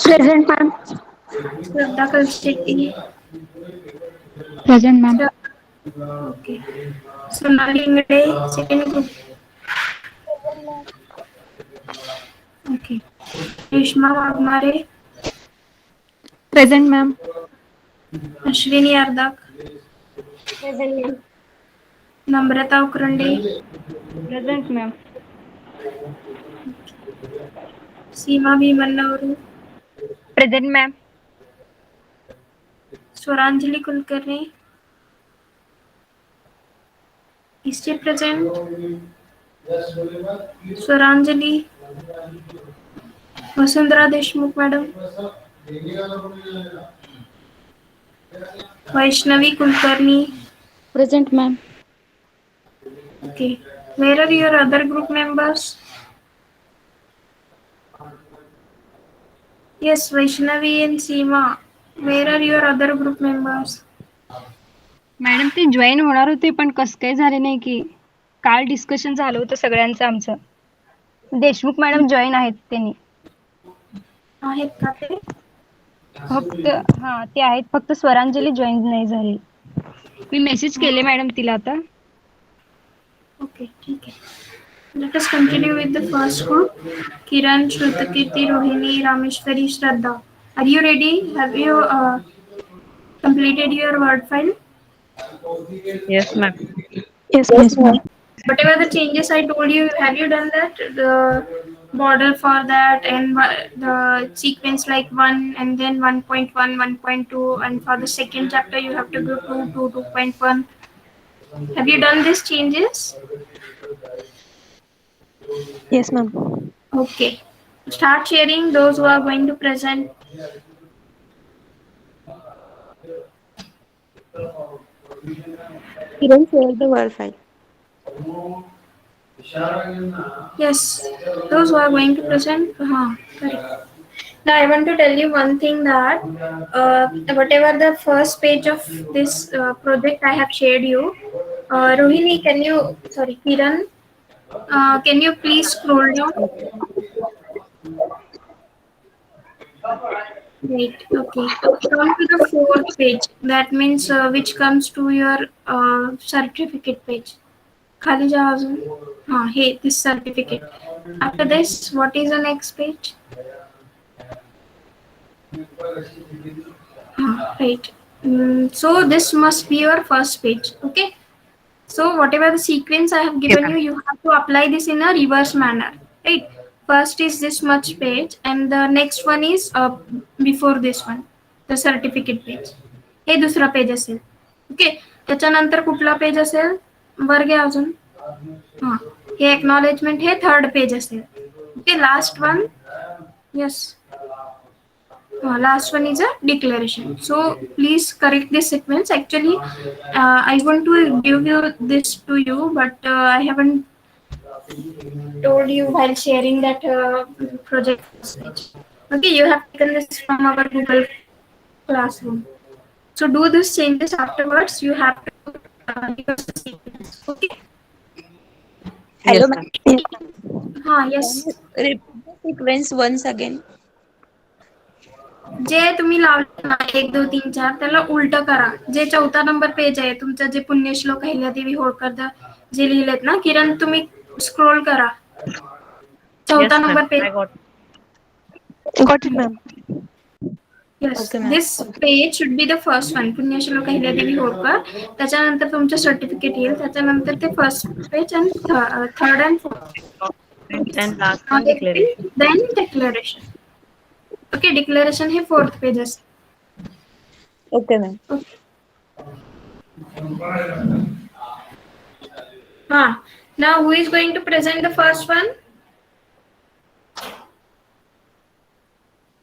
Present, ma'am. Shraddha Kalshetty. Present, ma'am. Okay. Sonali Ingade, second group. Okay. Reshma Wagmare, Present, ma'am. Ashwini Ardak, Present, ma'am. Namrata Ukrande, Present, ma'am. Seema Bhimannavaru, Present, ma'am. Swaranjali Kulkarni. Is she present? Swaranjali, Vasundhara Deshmukh, madam. Vaishnavi Kulkarni. Present, ma'am. Okay. Where are your other group members? Yes, Vaishnavi and Seema. Where are your other group members? Madam ते join होणार होते पण कसं काय झाले नाही की काल डिस्कशन झालं होतं सगळ्यांचं आमचं. देशमुख मॅडम जॉईन आहेत त्यांनी. आहेत का ते? फक्त ते आहेत फक्त स्वरांजली जॉईन नाही झाली. मी मेसेज केले मॅडम तिला आता. Okay, ठीक आहे. Let us continue with the first group. Kiran, Shrutakirti, Rohini, Rameshwari, Shraddha. Are you ready? Have you completed your word file? Yes, ma'am. Yes, ma'am. Whatever the changes I told you, have you done that? The border for that and the sequence like 1 and then 1.1, 1.2, and for the second chapter you have to go to 2.1. Have you done these changes? Yes, ma'am. Okay. Start sharing those who are going to present. Kiran share the word file. Yes, those who are going to present. Correct. Now I want to tell you one thing that whatever the first page of this project I have shared you, Rohini, Kiran, can you please scroll down? Right, okay. Come to the fourth page. That means which comes to your certificate page. खाली जाओ अजून. Hey, this certificate. After this, what is the next page? Right. So this must be your first page. Okay. So whatever the sequence I have Okay, given you, ma'am. you have to apply this in a reverse manner. Right. First is this much page, and the next one is before this one, the certificate page. हे दुसरा page असेल. Okay. त्याच्यानंतर कुठला page असेल? वर घ्या अजून. हे acknowledgement हे third page असेल. Okay. Last one. Yes. Last one is a declaration. So please correct this sequence. Actually, I want to give you this to you, but I haven't told you while sharing that project. Okay, you have taken this from our Google Classroom. So do these changes afterwards. You have to use the sequence. Okay. Yes, Hello, ma'am. ma'am. Can Yes. you repeat the sequence once again? जे तुम्ही लावले ना 1, 2, 3, 4 त्याला उलट करा. जे 4था number page आहे तुमचं जे पुण्यश्लोक अहिल्यादेवी होळकर जे लिहिलेत ना किरण तुम्ही स्क्रोल करा. 4था Yes, ma'am. Number page. I got. Got it, ma'am. Yes, Okay, ma'am. this page should be the first one. पुण्यश्लोक अहिल्यादेवी होळकर. त्याच्यानंतर तुमचं सर्टिफिकेट येईल. त्याच्यानंतर ते फर्स्ट पेज आणि third and And last fourth. one declaration. Then declaration. Okay. Declaration हे fourth page असेल. Okay, ma'am. Now who is going to present the first one?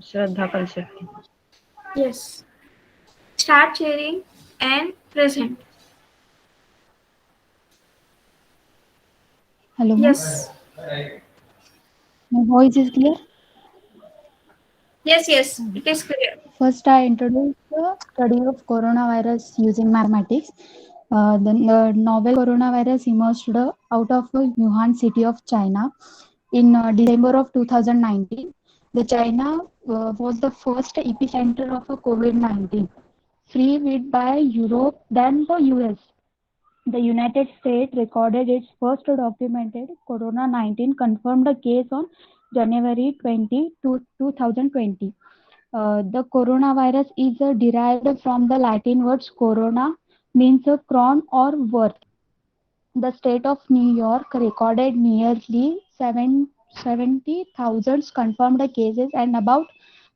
Shraddha Kalshetty. Yes. Start sharing and present. Hello, ma'am. Yes. My voice is clear. Yes, it is clear. First, I introduced the study of coronavirus using mathematics. The novel coronavirus emerged out of the Wuhan city of China in December of 2019. The China was the first epicenter of a COVID-19, freed by Europe, then the US. The United States recorded its first documented corona-19 confirmed case on January 20, 2020. The coronavirus is derived from the Latin words corona, means a crown or worth. The state of New York recorded nearly 70,000 confirmed cases and about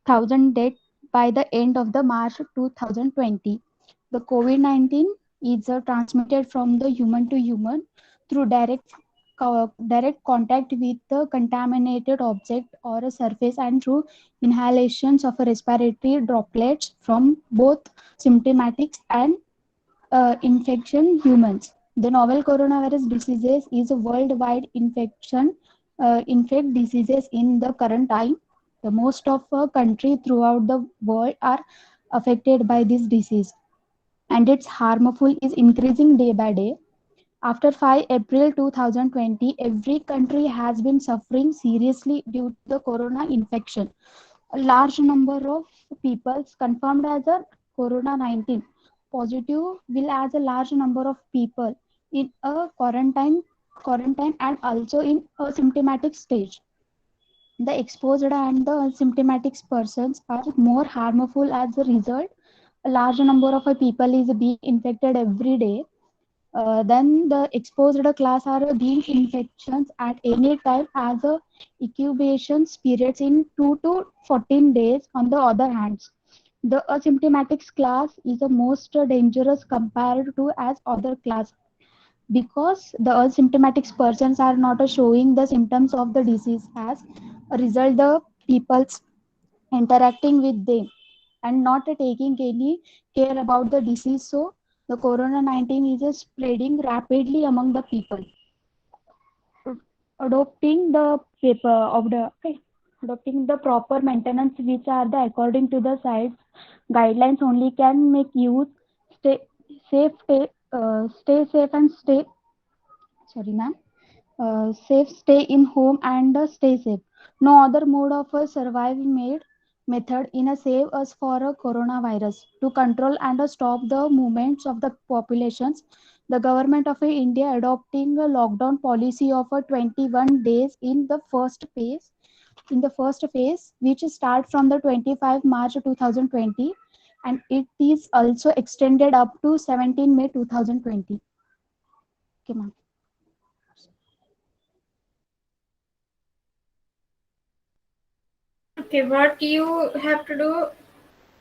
1,000 deaths by the end of the March 2020. The COVID-19 is transmitted from the human to human through direct contact with the contaminated object or a surface and through inhalations of respiratory droplets from both symptomatic and infection humans. The novel coronavirus diseases is a worldwide infect diseases in the current time. The most of countries throughout the world are affected by this disease, and its harmful is increasing day by day. After 5 April 2020, every country has been suffering seriously due to the corona infection. A large number of people confirmed as a corona-19 positive will as a large number of people in a quarantine and also in a symptomatic stage. The exposed and the asymptomatic persons are more harmful as a result. A large number of people is being infected every day. Then the exposed class are being infections at any time as a incubation periods in 2 to 14 days. On the other hand, the asymptomatic class is the most dangerous compared to as other class because the asymptomatic persons are not showing the symptoms of the disease. As a result, the people's interacting with them and not taking any care about the disease. So the corona-19 is spreading rapidly among the people. Adopting the paper of the adopting the proper maintenance which are the according to the science guidelines only can make use stay stay safe and stay sorry ma'am safe stay in home and stay safe. No other mode of a survival method in a save us for a coronavirus to control and stop the movements of the populations. The government of India adopting a lockdown policy of 21 days in the first phase, which start from the 25 March 2020, and it is also extended up to 17 May 2020. Okay, ma'am. Okay, what you have to do,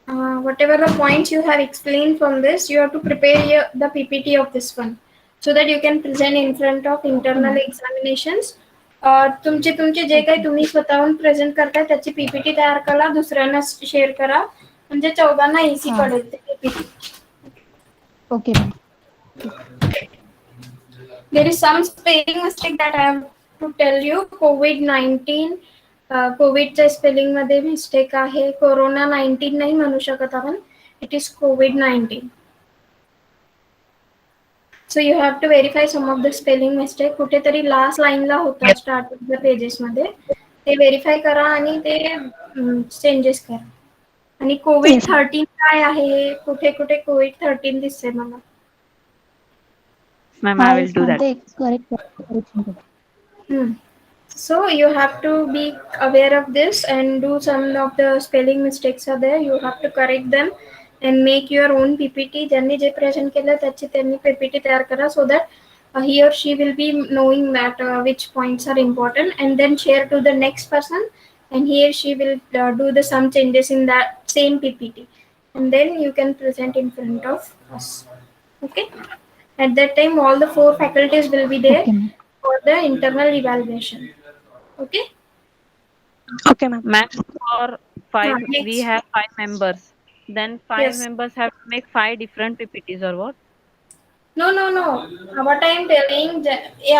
whatever the points you have explained from this, you have to prepare the PPT of this one so that you can present in front of internal examinations. तुमचे जे काही तुम्ही स्वतःहून present करताय त्याची PPT तयार करा, दुसऱ्यांना share करा, म्हणजे 14 इझी पडेल ते PPT. Okay, ma'am. There is some spelling mistake that I have to tell you. COVID-19 कोविडच्या स्पेलिंग मध्ये मिस्टेक आहे. कोरोना-19 नाही म्हणू शकत आपण. It is COVID-19. So you have to verify some of the spelling mistake. कुठेतरी लास्ट लाईनला होता स्टार्ट ऑफ द पेजेस मध्ये, ते व्हेरीफाय करा आणि ते चेंजेस करा. आणि COVID-13 काय आहे, कुठे कुठे COVID-13 दिसते मला. Ma'am, I will do that. Correct. So you have to be aware of this and do some of the spelling mistakes are there. You have to correct them and make your own PPT. ज्यांनी जे present केलं त्याची त्यांनी PPT तयार करा so that he or she will be knowing that which points are important and then share to the next person and he or she will do the some changes in that same PPT and then you can present in front of us. Okay. At that time, all the 4 faculties will be there for the internal evaluation. Okay. Okay, ma'am. Ma'am, for 5, next. we have 5 members. Then 5 Yes. members have to make 5 different PPTs or what? No. What I am telling,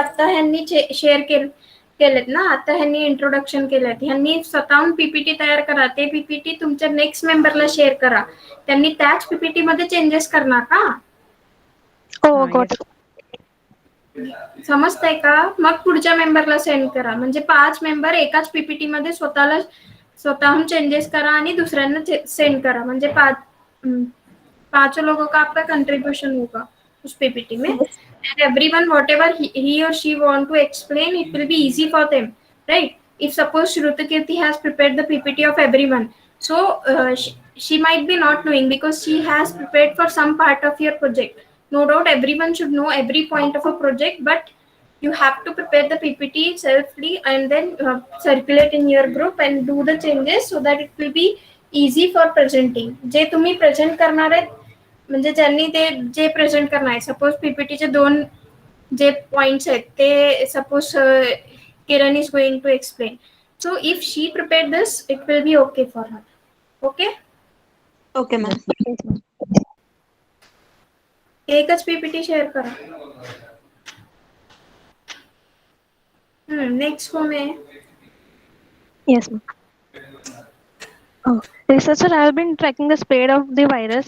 आता ह्यांनी share केलेत ना, आता ह्यांनी introduction केलेत, ह्यांनी स्वतःहून PPT तयार करा. ते पीपीटी तुमच्या नेक्स्ट मेंबरला शेअर करा. त्यांनी त्याच पीपीटी मध्ये चेंजेस करणार का? Oh, got it. समजतंय का? मग पुढच्या मेंबरला सेंड करा. म्हणजे 5 मेंबर एकाच पीपीटी मध्ये स्वतःला स्वतःहून चेंजेस करा आणि दुसऱ्यांना सेंड करा, म्हणजे 5 लोगों का आपका कंट्रीब्यूशन होगा उस पीपीटी में. And everyone, whatever he or she want to explain, it will be easy for them, right? If suppose Shrutakirti has prepared the PPT of everyone, so she might be not knowing because she has prepared for some part of your project. No doubt everyone should know every point of a project, but you have to prepare the PPT selfly and then circulate in your group and do the changes so that it will be easy for presenting. जे तुम्ही present करणार आहेत, म्हणजे ज्यांनी ते जे present करणार आहे, suppose पीपीटीचे 2 जे points आहेत ते suppose Kiran is going to explain. So if she prepare this, it will be okay for her. Okay, Okay, ma'am. Yes, ma'am. एकच पीपीटी शेअर करा. नेक्स्ट कोण आहे? Yes, ma'am. Oh, researchers have been tracking the spread of the virus.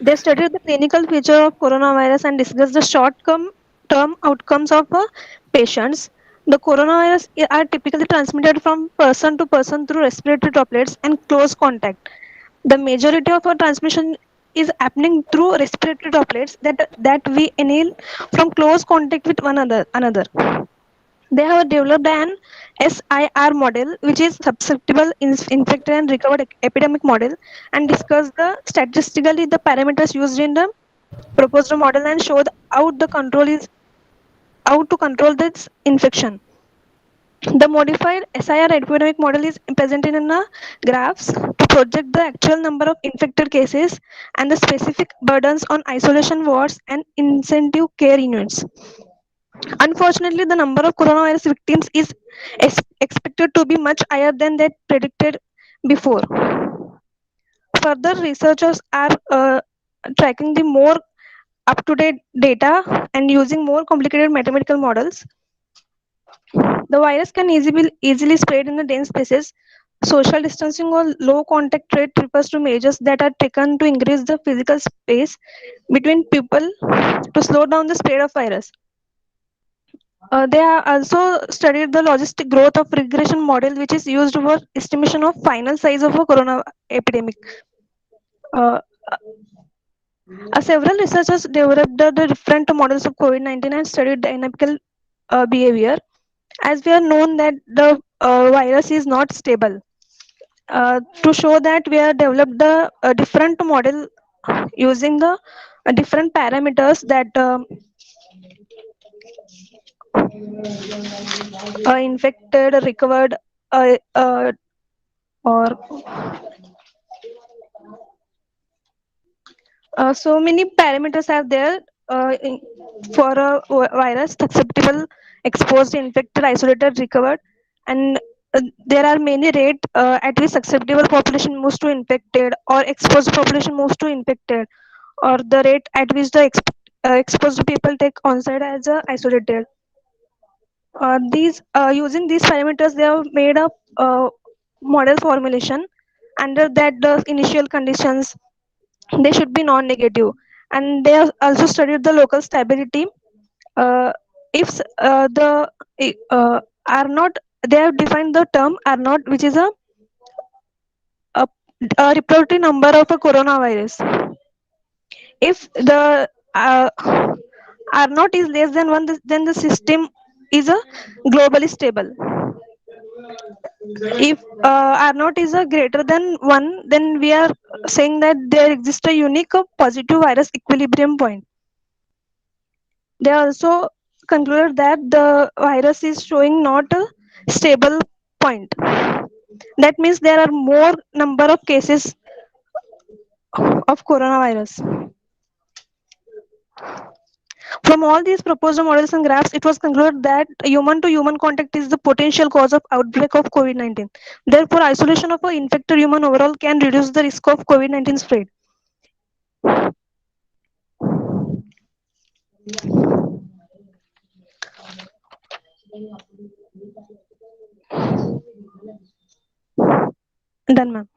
They studied the clinical feature of coronavirus and discussed the short-term outcomes of patients. The coronavirus are typically transmitted from person to person through respiratory droplets and close contact. The majority of our transmission is happening through respiratory droplets that we inhale from close contact with one another. They have developed an SIR model, which is susceptible, infected, and recovered epidemic model, and discussed the statistically the parameters used in the proposed model and showed how to control this infection. The modified SIR epidemic model is presented in the graphs to project the actual number of infected cases and the specific burdens on isolation wards and intensive care units. Unfortunately, the number of coronavirus victims is expected to be much higher than that predicted before. Further, researchers are tracking the more up-to-date data and using more complicated mathematical models. The virus can easily spread in the dense spaces. Social distancing or low contact rate refers to measures that are taken to increase the physical space between people to slow down the spread of virus. They have also studied the logistic growth of regression model, which is used for estimation of final size of a corona epidemic. Several researchers developed the different models of COVID-19 and studied dynamical behavior. As we are known that the virus is not stable. To show that, we have developed the different model using the different parameters that infected, recovered, or so many parameters are there for a virus: susceptible, exposed, infected, isolated, recovered, and there are many rate at which susceptible population moves to infected or exposed population moves to infected, or the rate at which the exposed people take onsite as isolated. These using these parameters, they have made a model formulation. Under that, the initial conditions, they should be non-negative, and they have also studied the local stability. If the are not, they have defined the term R naught, which is a, a reproductive number of a coronavirus. If the R naught is less than 1, then the system is a globally stable. If R naught is a greater than 1, then we are saying that there exists a unique positive virus equilibrium point. They also concluded that the virus is showing not a stable point. That means there are more number of cases of coronavirus. From all these proposed models and graphs, it was concluded that human-to-human contact is the potential cause of outbreak of COVID-19. Therefore, isolation of an infected human overall can reduce the risk of COVID-19 spread. Done, ma'am.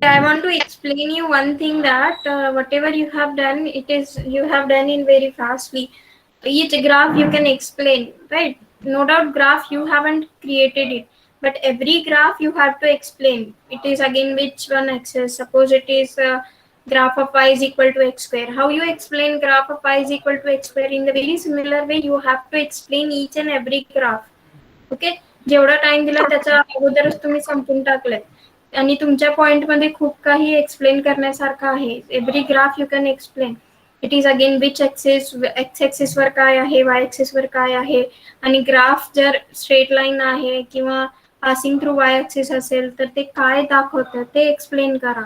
I want to explain you one thing that whatever you have done, you have done in very fastly. Each graph you can explain, right? no doubt graph you haven't created it, but every graph you have to explain it is again which one axis. Suppose it is graph of y is equal to x square. How you explain graph of y is equal to x square? In the very similar way you have to explain each and every graph. Okay, जेवढा time दिला त्याच्या अगोदरच तुम्ही संपून टाकलेत आणि तुमच्या पॉइंटमध्ये खूप काही एक्सप्लेन करण्यासारखं आहे. Every graph you can explain. It is again which axis, X axis वर काय आहे, वाय एक्सिस वर काय आहे, आणि ग्राफ जर स्ट्रेट लाईन आहे किंवा पासिंग थ्रू वाय एक्सिस असेल तर ते काय दाखवतं ते एक्सप्लेन करा.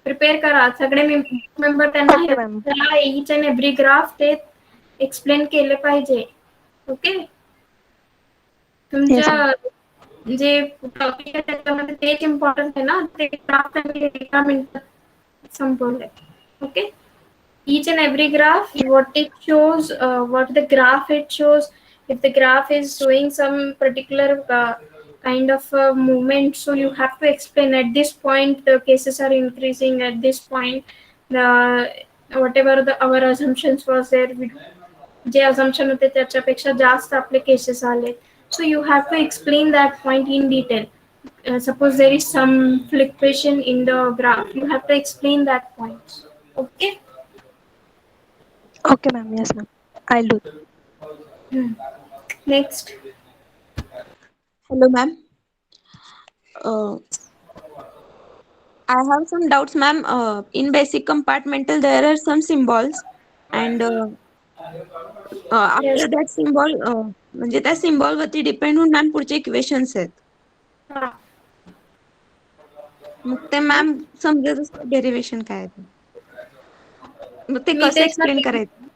प्रिपेअर करा सगळे मेंबर, Okay, ma'am. त्यांना इच अँड एव्हरी ग्राफ ते एक्सप्लेन केले पाहिजे. ओके, Yes, तुमच्या ma'am. जे टॉपिक आहे त्याच्यामध्ये तेच इम्पॉर्टंट आहे ना, ते ग्राफ एका मिनिटात संपवलंय. Okay, each and every graph what it shows, what the graph it shows, if the graph is showing some particular kind of movement, so you have to explain at this point the cases are increasing, at this point the whatever the our assumptions was there, J assumption होते त्याच्यापेक्षा जास्त आपले cases आले, so you have to explain that point in detail. Suppose there is some fluctuation in the graph, you have to explain that point. Okay. Okay, ma'am. Yes, ma'am. I'll do. Next. Hello, ma'am. Uh, I have some doubts, ma'am. In basic compartmental, there are some symbols, and Yes. after that symbol, म्हणजे त्या symbol वरती depend होऊन ma'am पुढचे equations आहेत. हा. मग ते ma'am समजतच derivation काय आहे ते. मग ते मी कसं तेच एक्सप्लेन ना- करायचं?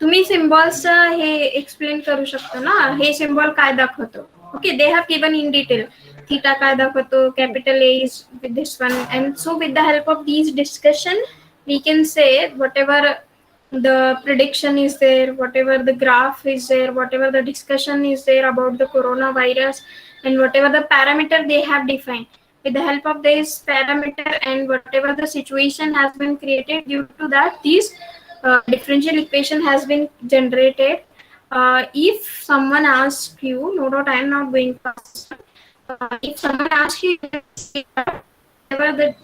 तुम्ही सिम्बॉल्स हे एक्सप्लेन करू शकता ना, हे सिम्बॉल काय दाखवतो. Okay, they have given in detail. Theta काय दाखवतो, capital A is with this one, and so with the help of these discussion we can say whatever the prediction is there, whatever the graph is there, whatever the discussion is there about the coronavirus, and whatever the parameter they have defined, with the help of this parameter and whatever the situation has been created due to that, these differential equation has been generated. If someone asks you, no doubt I am not going fast. If someone asks you whatever the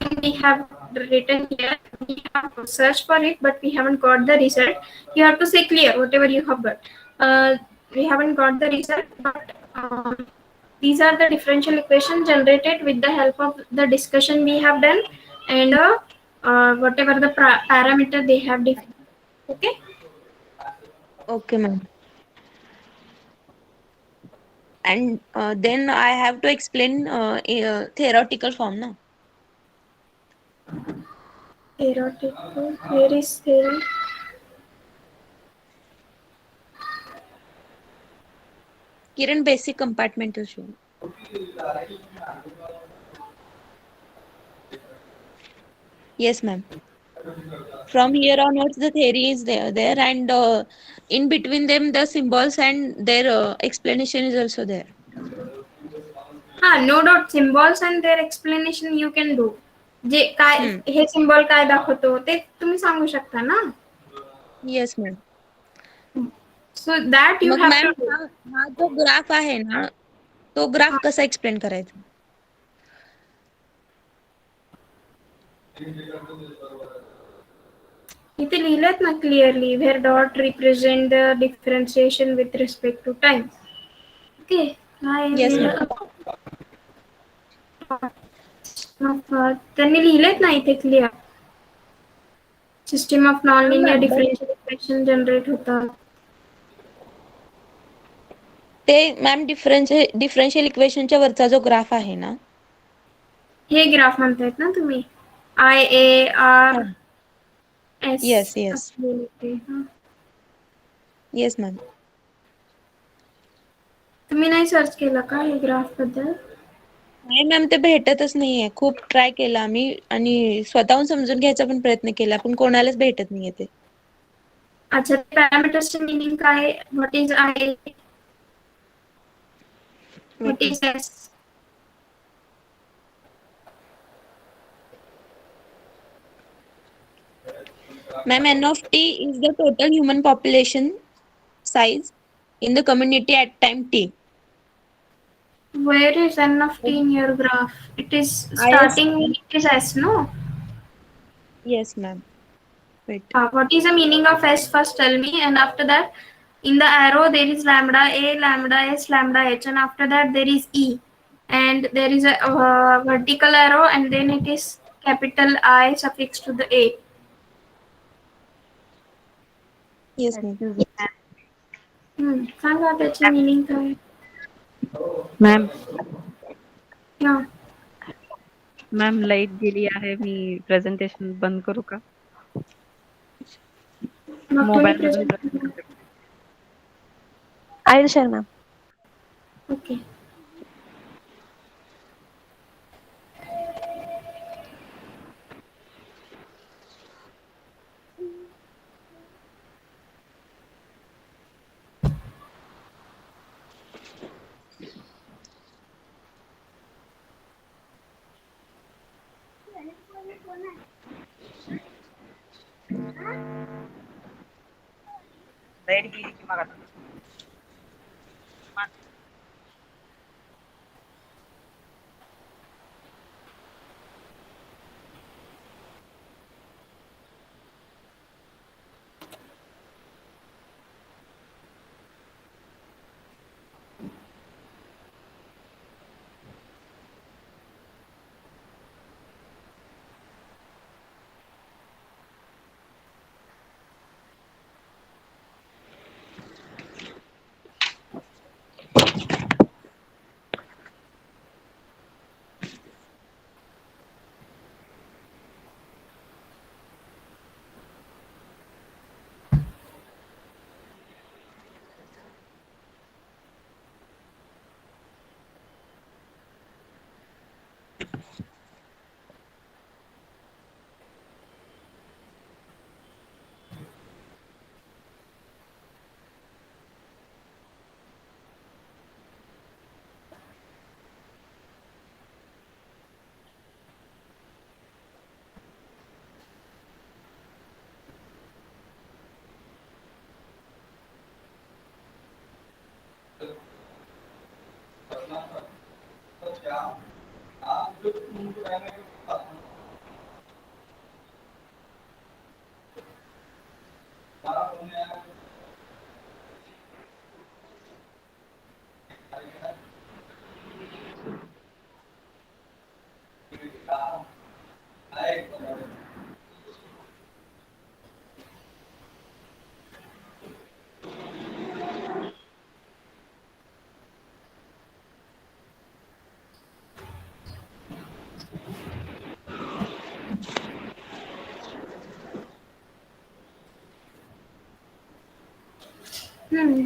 thing we have written here, we have searched for it, but we haven't got the result. You have to say clear whatever you have got. We haven't got the result, but these are the differential equations generated with the help of the discussion we have done, and whatever the parameter they have defined. Okay. Okay, ma'am. And then I have to explain theoretical form, na? Theoretical. Where is theory? Kiran, basic compartmental show. Yes, ma'am. From here onwards, the theory is there, and in between them, the symbols and their explanation is also there. No doubt symbols and their explanation you can do. जे काय हे symbol काय दाखवतो ते तुम्ही सांगू शकता ना. Yes, ma'am. So that you mug have ma'am to do. हा जो ग्राफ आहे ना, तो ग्राफ कसा एक्सप्लेन करायचा? इथे लिहिलेत ना clearly, where dot represent the differentiation with respect to time. Okay. Yes, ma'am. त्यांनी लिहिलेत ना इथे clear. System of non linear differential equation generate होतात. ते मॅम डिफरन्शियल इक्वेशनच्या वरचा जो ग्राफ आहे ना, हे ग्राफ म्हणतायत ना तुम्ही, IAR S. Yes, yes. Yes ma'am. तुम्ही नाही सर्च केलं का हे ग्राफ बद्दल? नाही मॅम, ते भेटतच नाहीये. खूप ट्राय केला आम्ही आणि स्वतःहून समजून घ्यायचा पण प्रयत्न केला, पण कोणालाच भेटत नाहीये ते. अच्छा, पॅरामीटर्सचे मीनिंग काय? What is I, what is S? Ma'am, N of T is the total human population size in the community at time t. Where is n of t in your graph? It is IS. starting with it is s, no? Yes, ma'am. Wait. What is the meaning of s? First tell me, and after that, in the arrow there is lambda a, lambda s, lambda h, and after that there is e, and there is a vertical arrow, and then it is capital I suffix to the a. Yes, ma'am. Excuse me, सांगा त्याची meaning काय? Ma'am. Yeah. Ma'am light गेली आहे, मी presentation बंद करू का? मग तुम्ही mobile मधून present. I will share, ma'am. Okay. Light गेली की मग आता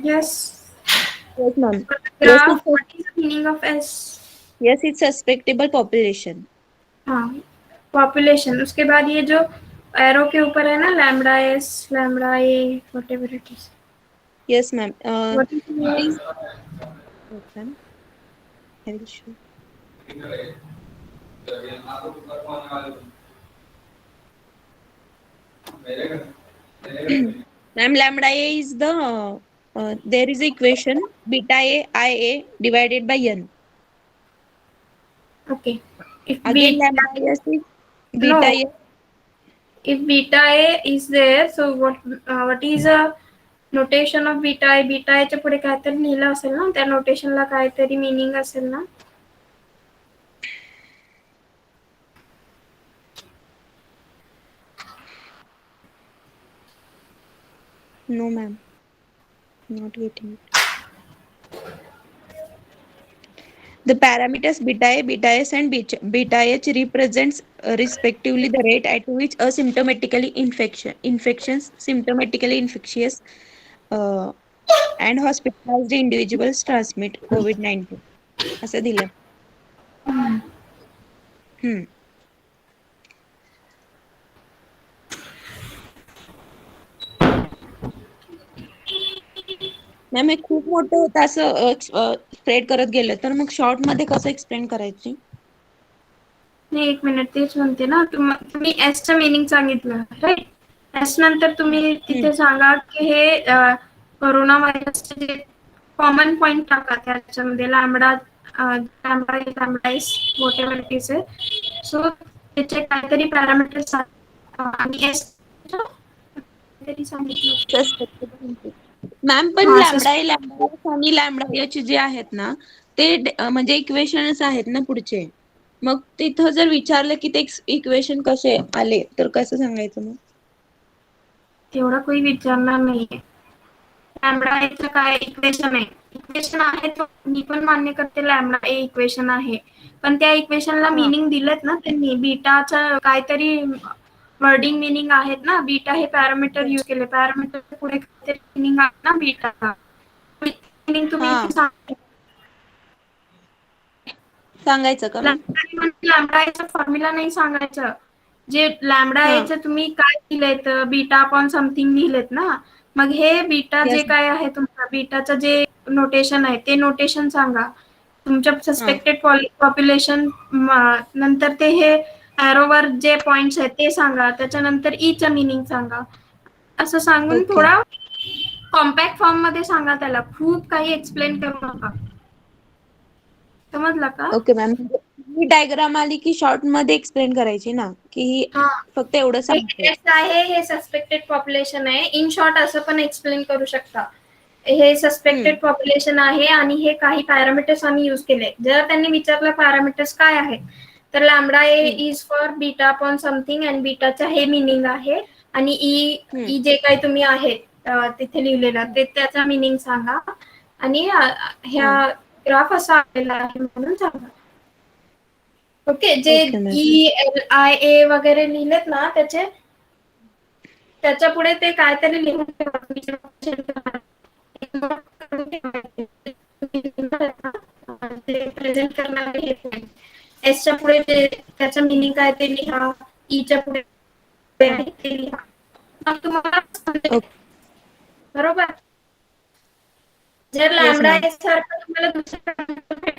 Yes. Yes, ma'am. Yes, Graph. it's a, What is the meaning of S? yes, it's suspectable population. हाँ. Population. उसके बाद ये जो arrow के ऊपर है ना lambda s, lambda a, whatever it is. Yes, ma'am. What is the It meaning? is. Yes, ma'am. I will show. Ma'am, lambda a is the there is equation beta a I a divided by n. Okay. If Again, beta, lambda s is beta no. a. If beta a is there, so what is a notation of beta a? Beta a च्या पुढे काहीतरी लिहिलं असेल ना, त्या notationला काहीतरी meaning असेल ना. No, ma'am. Not getting it. The parameters beta s, and beta h represents respectively the rate at which asymptomatically symptomatically infectious, and hospitalized individuals transmit COVID-19. असं दिलं. मॅम हे खूप मोठं होतं असं स्प्रेड करत गेलं तर मग शॉर्ट मध्ये कसं एक्सप्लेन करायची? नाही, एक मिनिट, तेच म्हणते ना, तुम्ही एस चं मीनिंग सांगितलं राईट. एस नंतर तुम्ही तिथे सांगा की हे कोरोना व्हायरसचे जे कॉमन पॉइंट टाका त्याच्यामध्ये lambda lambda is whatever it is. So त्याचे काहीतरी पॅरामीटर्स आणि एस काहीतरी सांगितलं. मॅम पण हा लॅमडा आणि लॅमडा याचे जे आहेत ना ते म्हणजे इक्वेशनच आहेत ना पुढचे. मग तिथं जर विचारलं की ते इक्वेशन कसे आले तर कसं सांगायचं मग? तेवढा कोणी विचारणार नाहीये. लॅमडा एचं काय इक्वेशन आहे. इक्वेशन आहे तो मी पण मान्य करते लॅमडा ए इक्वेशन आहे. पण त्या इक्वेशनला हा. मिनिंग दिलेत ना त्यांनी. बीटाचं काहीतरी वर्डिंग मिनिंग आहेत ना. बीटा हे पॅरामीटर यूज केले. पॅरामीटर पुढे काहीतरी मिनिंग आहे ना बीटाचा. मिनिंग तुम्ही हा. सांगा. सांगायचं का मॅम? लॅमडा एचा फॉर्म्युला नाही सांगायचं. जे लॅमडा हा. एचं तुम्ही काय लिहिलेत बीटा अपॉन समथिंग लिहिलेत ना. मग हे बीटा जे येस. काय आहे तुमचा बीटाचं जे नोटेशन आहे ते नोटेशन सांगा. तुमच्या हा. सस्पेक्टेड पॉप्युलेशन नंतर ते हे ॲरोवर जे पॉइंट्स आहेत ते सांगा. त्याच्यानंतर ईचं मिनिंग सांगा. असं सांगून ओके. थोडा कॉम्पॅक्ट फॉर्म मध्ये सांगा त्याला. खूप काही एक्सप्लेन करू नका. समजला का? Okay ma'am. ही डायग्राम आली की शॉर्ट मध्ये एक्सप्लेन करायची ना की ही हा. फक्त एवढं हे सांगते. टेस्ट आहे, हे सस्पेक्टेड पॉप्युलेशन आहे. इन शॉर्ट असं पण एक्सप्लेन करू शकता. हे सस्पेक्टेड पॉप्युलेशन आहे आणि हे काही पॅरामीटर्स आम्ही यूज केले. जर त्यांनी विचारलं पॅरामीटर्स काय आहेत तर lambda A is for beta upon something and बीटाचं हे मिनिंग आहे आणि ई जे काही तुम्ही आहे तिथे लिहिलेलं ते त्याचा मिनिंग सांगा आणि ह्या ग्राफ असा आलेला आहे म्हणून सांगा. ओके. जे ओके मॅम. ELIA वगैरे लिहिलेत ना त्याच्या पुढे ते काहीतरी लिहून प्रेझेंट करणार एसच्या पुढे त्याचं मिनिंग काय ते लिहा. ईच्या पुढे ते लिहा. मग तुम्हाला बरोबर. जर येस लॅमडा मॅम. एस सारखं तुम्हाला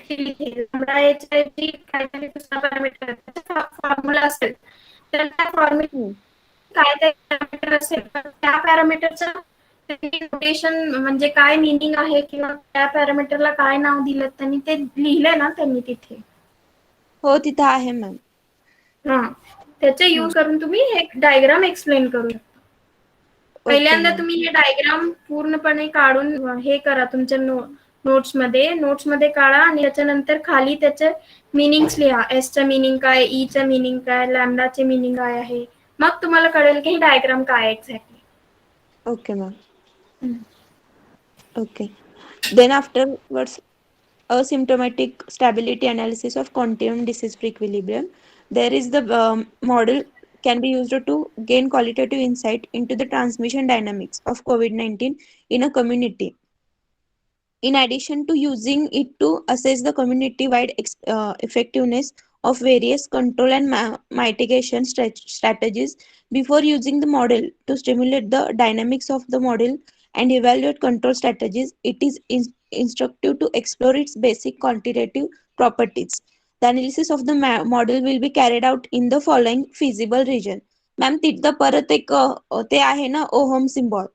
लॅमडा एच्या ऐवजी काहीतरी दुसरा पॅरामीटर फॉर्म्युला असेल तर त्या फॉर्म्युला काय पॅरामीटर असेल तर त्या पॅरामीटरचं नोटेशन म्हणजे काय मिनिंग आहे किंवा त्या पॅरामीटरला काय नाव दिलं त्यांनी ते लिहिलंय ना त्यांनी तिथे. हो तिथं आहे मॅम. हा. त्याचे यूज करून तुम्ही हे डायग्राम एक्सप्लेन करू शकता. ओके पहिल्यांदा मॅम. तुम्ही हे डायग्राम पूर्णपणे काढून हे करा तुमच्या नोट्समध्ये काढा आणि त्याच्यानंतर खाली त्याचे मिनिंग्स लिहा. एसचं मिनिंग काय, ईचं मिनिंग काय, लॅमडाचे मिनिंग काय आहे. मग तुम्हाला कळेल की ही डायग्राम काय आहे exactly. Okay ma'am. Okay. Then afterwards, asymptomatic stability analysis of continuum disease equilibrium. There is the model can be used to gain qualitative insight into the transmission dynamics of COVID-19 in a community. In addition to using it to assess the community-wide effectiveness of various control and mitigation strategies, before using the model to stimulate the dynamics of the model and evaluate control strategies, it is instructive to explore its basic quantitative properties. The analysis of the model will be carried out in the following feasible region. Ma'am तिथं परत एक ते आहे ना ohm symbol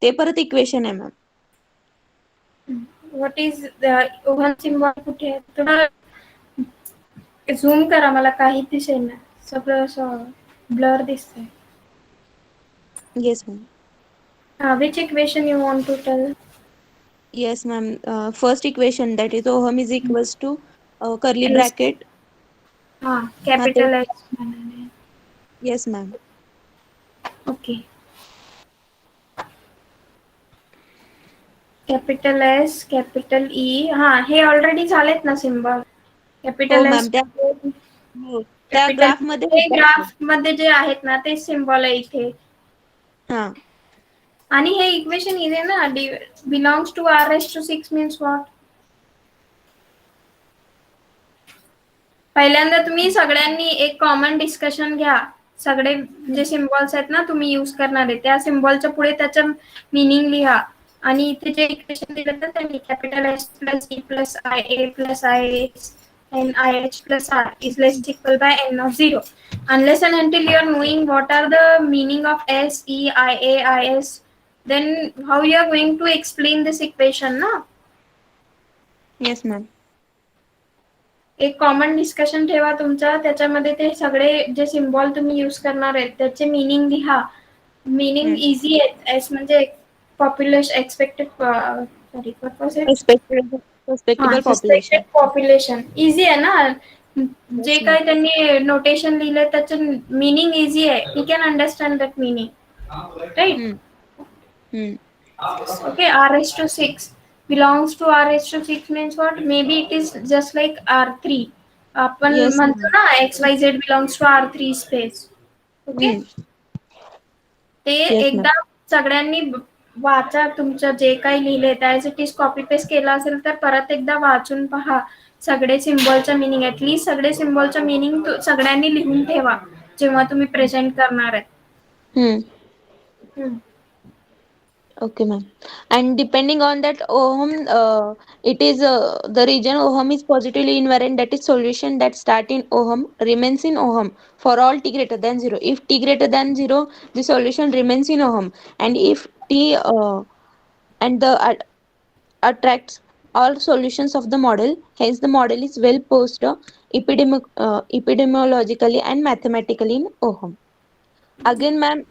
ते परत equation आहे ma'am. What is ohm symbol कुठे आहे? थोडं झूम करा. मला काही दिसेल ना. सगळं असं ब्लर दिसतंय. Yes ma'am. Which equation you want to tell? Yes ma'am. First equation that is ohm is equals to curly S. bracket. हाँ हाँ ते कैपिटल एस बनाना है. yes ma'am. Okay. Capital S capital E. हा हे already झालेत ना symbol. हो capital S ma'am त्या कॅपिटल ग्राफ मध्ये हे होतात ते. ग्राफ मध्ये जे आहेत ना ते सिम्बॉल आहे इथे. हा. आणि हे इक्वेशन इथे ना belongs to R⁻⁶ means what? पहिल्यांदा तुम्ही सगळ्यांनी एक कॉमन डिस्कशन घ्या. सगळे जे सिम्बॉल्स आहेत ना तुम्ही यूज करणार आहे त्या सिम्बॉलच्या पुढे त्याचं मिनिंग लिहा आणि इथे जे इक्वेशन दिलं तर त्यांनी capital S plus E plus I A plus I S N I H plus R is less equal by N of 0. Unless and until you are knowing what are the meaning of S, E, I, A, I, S, then how you are going to explain this equation, na? Yes ma'am. एक common discussion ठेवा तुमचा, त्याच्यामध्ये ते सगळे जे symbol तुम्ही use करणार आहेत त्याचे मिनिंग लिहा. मिनिंग इझी आहे, एस म्हणजे population expected sorry respectable population. Suspected population easy आहे ना. जे येस मॅम. काही त्यांनी नोटेशन लिहिलंय त्याचं मिनिंग इझी आहे. We can understand that meaning, right? Okay, R/6 belongs to R/6 means what? Maybe it is just like R3. आपण yes म्हणतो मॅम. ना XYZ belongs to R3 space. Okay, ते yes ma'am. एकदा सगळ्यांनी वाचा. तुमचं जे काही लिहिलंय त्याच इट इज कॉपी पेस्ट केलं असेल तर परत एकदा वाचून पहा. सगळे सिम्बॉलचं मिनिंग, ऍटलीस्ट सगळे सिम्बॉलचं मिनिंग सगळ्यांनी लिहून ठेवा जेव्हा तुम्ही प्रेझेंट करणार आहे. Okay, ma'am. And depending on that ohm, it is the region ohm is positively invariant. That is solution that start in ohm remains in ohm for all t greater than 0. If t greater than 0, the solution remains in ohm. And if t and the attracts all solutions of the model, hence the model is well posed epidemiologically and mathematically in ohm. Again, ma'am,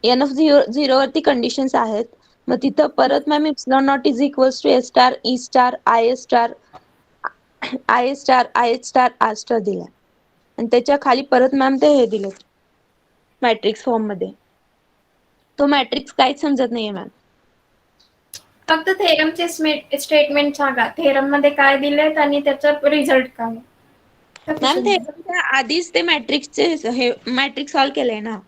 N of zero वरती conditions आहेत. मग तिथं परत ma'am epsilon naught is equals to A star, E star, I star, I star, I star, R star दिलाय. आणि त्याच्या खाली परत मॅम ते हे दिले मॅट्रिक्स फॉर्म मध्ये. तो मॅट्रिक्स काहीच समजत नाहीये मॅम. फक्त थेरमचे स्टेटमेंट सांगा. थेरम मध्ये काय दिलेत आणि त्याचा रिझल्ट काय. मॅम थेरमच्या आधीच ते मॅट्रिक्सचे हे मॅट्रिक्स सॉल्व केलंय ना.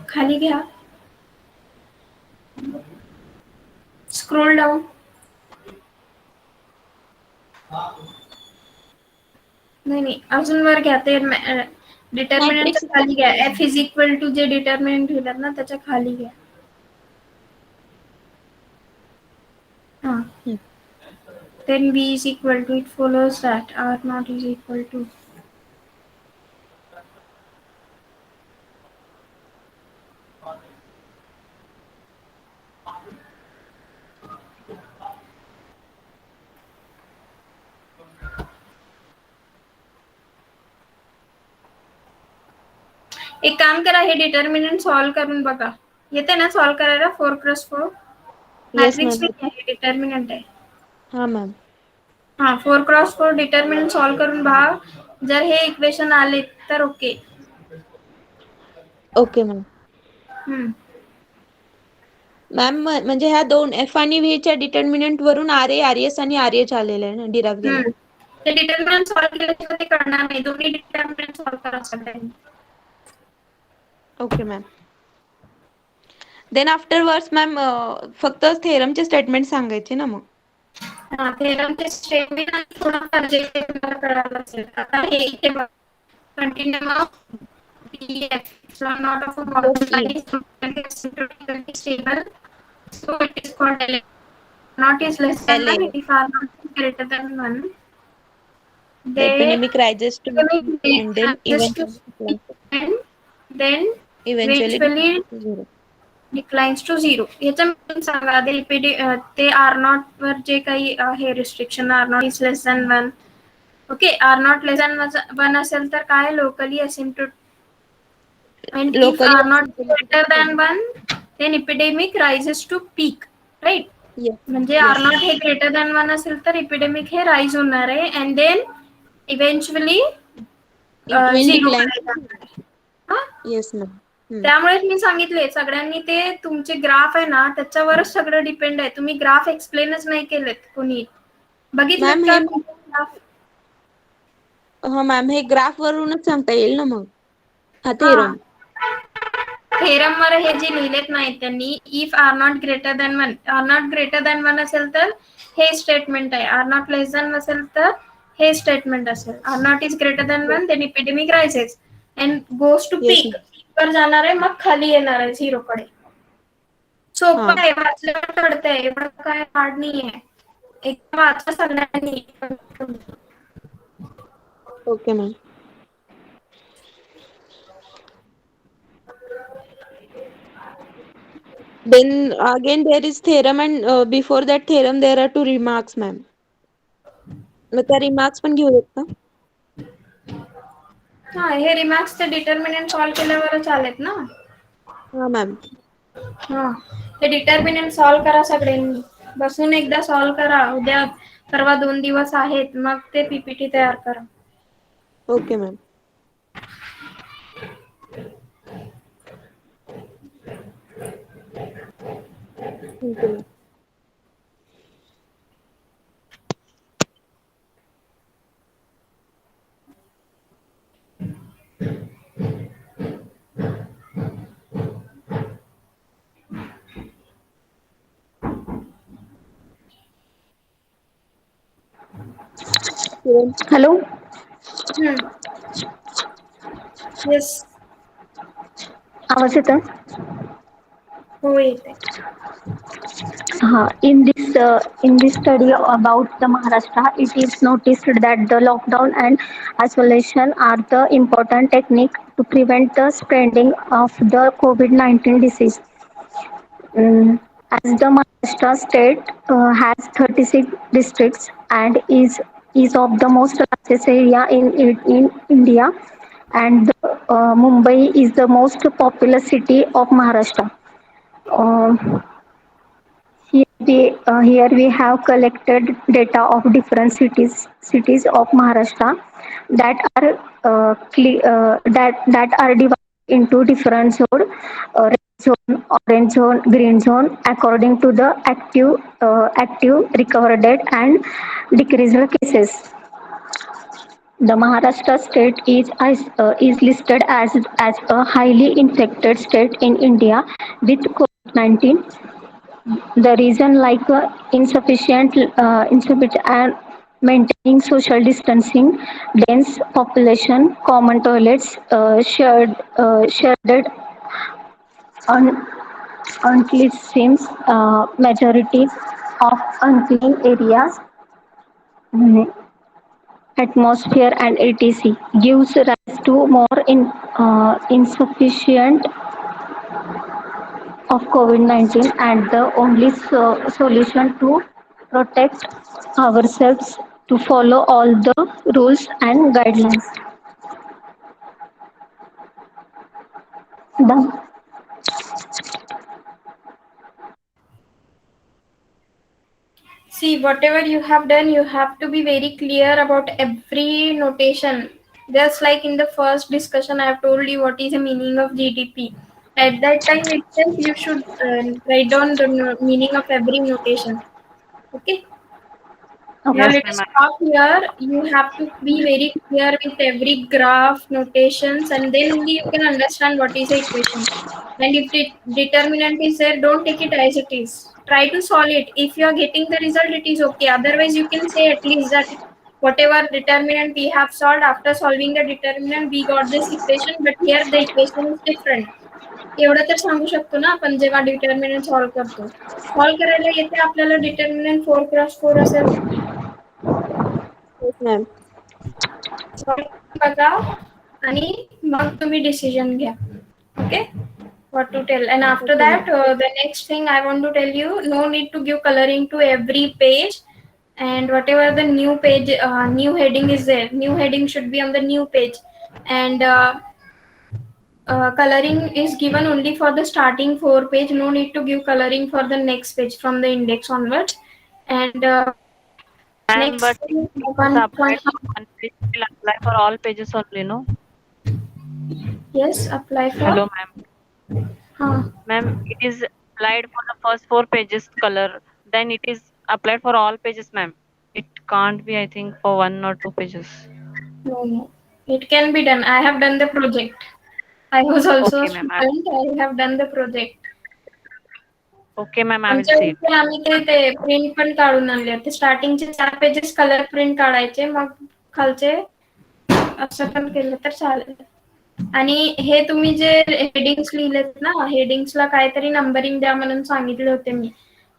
खाली घ्या, स्क्रोल डाऊन. नाही अजून वर घ्या. ते डिटर्मिनंटच्या मॅट्रिक्स खाली घ्या. एफ इज इक्वल टू जे डिटर्मिनंट लिहिलं ना त्याच्या खाली घ्या. हा, then B is equal to, it follows that R naught is equal to. एक काम करा, हे डिटर्मिनंट सॉल्व करून बघा. येते ना सॉल्व करायला 4x4? Yes matrix ma'am. नाही आहे, डिटर्मिनंट आहे. हा मॅम. हा, 4x4 डिटर्मिनंट सॉल्व करून पहा. जर हे इक्वेशन आले तर ओके. Okay ma'am. मॅम म्हणजे ह्या दोन एफ आणि व्ही च्या डिटर्मिनंट वरून आर ए, आर एस आणि आर एच आलेलं आहे ना, डिराइव्ह केलं. ते डिटर्मिनंट सॉल्व केल्याशिवाय ते कळणार नाही. दोन्ही डिटर्मिनंट सॉल्व करा सगळ्यांनी. Okay ma'am. Then afterwards ma'am फक्त थेरमचे स्टेटमेंट सांगायचे ना मग. हा, थेरमचे स्टेटमेंट आणि थोडंफार जे तुम्हाला कळालं असेल. आता हे इथे बघा, continuum of DF, so not of a model E. is symptomatically stable, so it is called L. Not is less than LA. 1, it is far not greater than 1. The They epidemic rises to and then just to eventually and then eventually eventually to zero. Declines to zero. याचा meaning सांगा. ते R naught वर जे काही आहे restriction, R not is less than 1. Okay, R not less than 1 असेल तर काय, locally asymptomatic. And if Locally R not greater asymptomatic. than 1, then epidemic rises to peak, right? Yes. म्हणजे R Yes. not हे greater than 1 असेल तर epidemic हे rise होणार आहे and then eventually It will zero decline कडे to जाणार zero. आहे. हा, Yes, ma'am. त्यामुळेच मी सांगितले सगळ्यांनी ते तुमचे ग्राफ आहे ना त्याच्यावरच सगळं डिपेंड आहे. तुम्ही ग्राफ एक्सप्लेनच नाही केलेत कोणी. बघितलेत मॅम का हे ग्राफ? हा मॅम हे ग्राफ वरूनच सांगता येईल ना मग. हा हा, थेरम. थेरम वर हे जे लिहिलेत नाही त्यांनी, if R not greater than 1, R not greater than 1 असेल तर हे स्टेटमेंट आहे. आर नॉट लेस दॅन असेल तर हे स्टेटमेंट असेल. R not is greater than 1, then epidemic rises and goes to its peak. Ma'am. वर जाणार आहे, मग खाली येणार आहे झिरो कडे. हा. सोपं आहे, वाचल्यावर कळतंय. एवढं काय हार्ड नाहीये. एकदा वाचा सगळ्यांनी. Okay ma'am. Then again there is theorem and before that theorem there are two remarks, ma'am. मग त्या remarks पण घेऊ का? हा, हे रिमार्क्स ते डिटर्मिनंट सॉल्व केल्यावरच आलेत ना. हा मॅम. हा, ते डिटर्मिनंट सॉल्व करा सगळ्यांनी. बसून एकदा सॉल्व करा. उद्या परवा 2 दिवस आहेत, मग ते पीपीटी तयार करा. Okay ma'am. Thank you ma'am. Hello. Yes. आवाज येतोय? हो, येते. In this study about the Maharashtra, it is noticed that the lockdown and isolation are the important technique to prevent the spreading of the COVID-19 disease. Mm, as the Maharashtra state has 36 districts and is of the most largest area in India, and Mumbai is the most populous city of Maharashtra. Uh, here we have collected data of different cities of Maharashtra that are that are divided into different red zone, orange zone, green zone, according to the active recovered and decreased cases. The Maharashtra state is listed as a highly infected state in India with COVID-19. The reason like insufficient and maintaining social distancing, dense population, common toilets, shared un- unclean seams, majority of unclean areas, atmosphere and etc. gives rise to more insufficient of COVID-19, and the only solution to protect ourselves to follow all the rules and guidelines. Done. See, whatever you have done, you have to be very clear about every notation. Just like in the first discussion, I have told you what is the meaning of GDP. At that time itself, you should write down the meaning of every notation. Okay. Now Yes, let us ma'am. stop here. You have to be very clear with every graph, notations, and then only you can understand what is the equation. And if the determinant is there, don't take it as it is. Try to solve it. If you are getting the result, it is okay. Otherwise, you can say at least that whatever determinant we have solved, after solving the determinant, we got this equation, but here the equation is different. एवढं तर सांगू शकतो ना आपण जेव्हा determinant solve करतो. Solve करायला येते आपल्याला डिटर्मिनंट 4x4 असेल Yes, ma'am. बघा आणि मग तुम्ही डिसिजन घ्या. Okay, what to tell. And after Okay, that, ma'am. the next thing I want to tell you, no need to give coloring to every page. And whatever the new page, new heading is there, new heading should be on the new page. And coloring is given only for the starting 4 page. No need to give coloring for the next page from the index onwards. And Ma'am, next but thing, it's one applied point. for one page, will apply for all pages only, no? Yes, apply for. Hello, ma'am. Ma'am, it is applied for the first 4 pages color. Then it is applied for all pages, ma'am. It can't be, I think, for 1 or 2 pages. No, it can be done. I have done the project. I was also a Okay, ma'am. student. I have done the project. Okay, ma'am. I will आमच्या see it. इथे आम्ही ते print पण काढून आणले होते. स्टार्टिंगचे 4 pages colour print काढायचे, मग खालचे असं पण केलं तर चालेल. आणि हे तुम्ही जे हेडिंग्स लिहिलेत ना, हेडिंग्सला काहीतरी नंबरिंग द्या म्हणून सांगितले होते मी.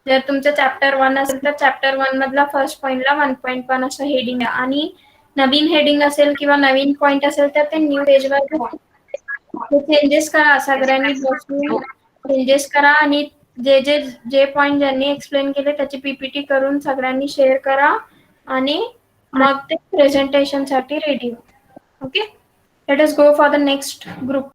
जर तुमचं चॅप्टर 1 असेल तर चॅप्टर 1 मधला फर्स्ट पॉइंटला 1.1 असं हेडिंग द्या. आणि नवीन हेडिंग असेल किंवा नवीन पॉइंट असेल तर ते न्यू पेजवर घ्या. चेंजेस करा Yes, सगळ्यांनी ma'am. बसून You, चेंजेस करा आणि जे जे जे पॉइंट ज्यांनी एक्सप्लेन केले त्याची पीपीटी करून सगळ्यांनी शेअर करा आणि मग ते प्रेझेंटेशन साठी रेडी हो. Okay, let us go for the next group.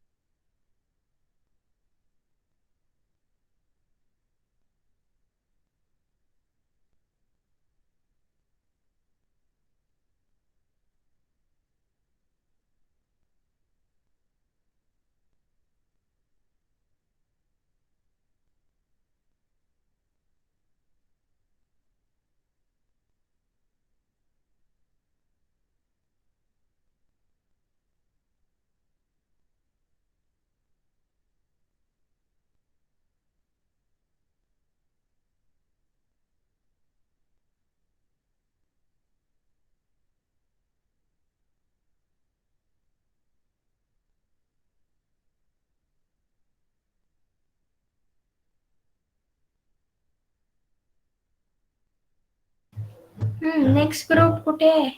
Next group कुठे आहे?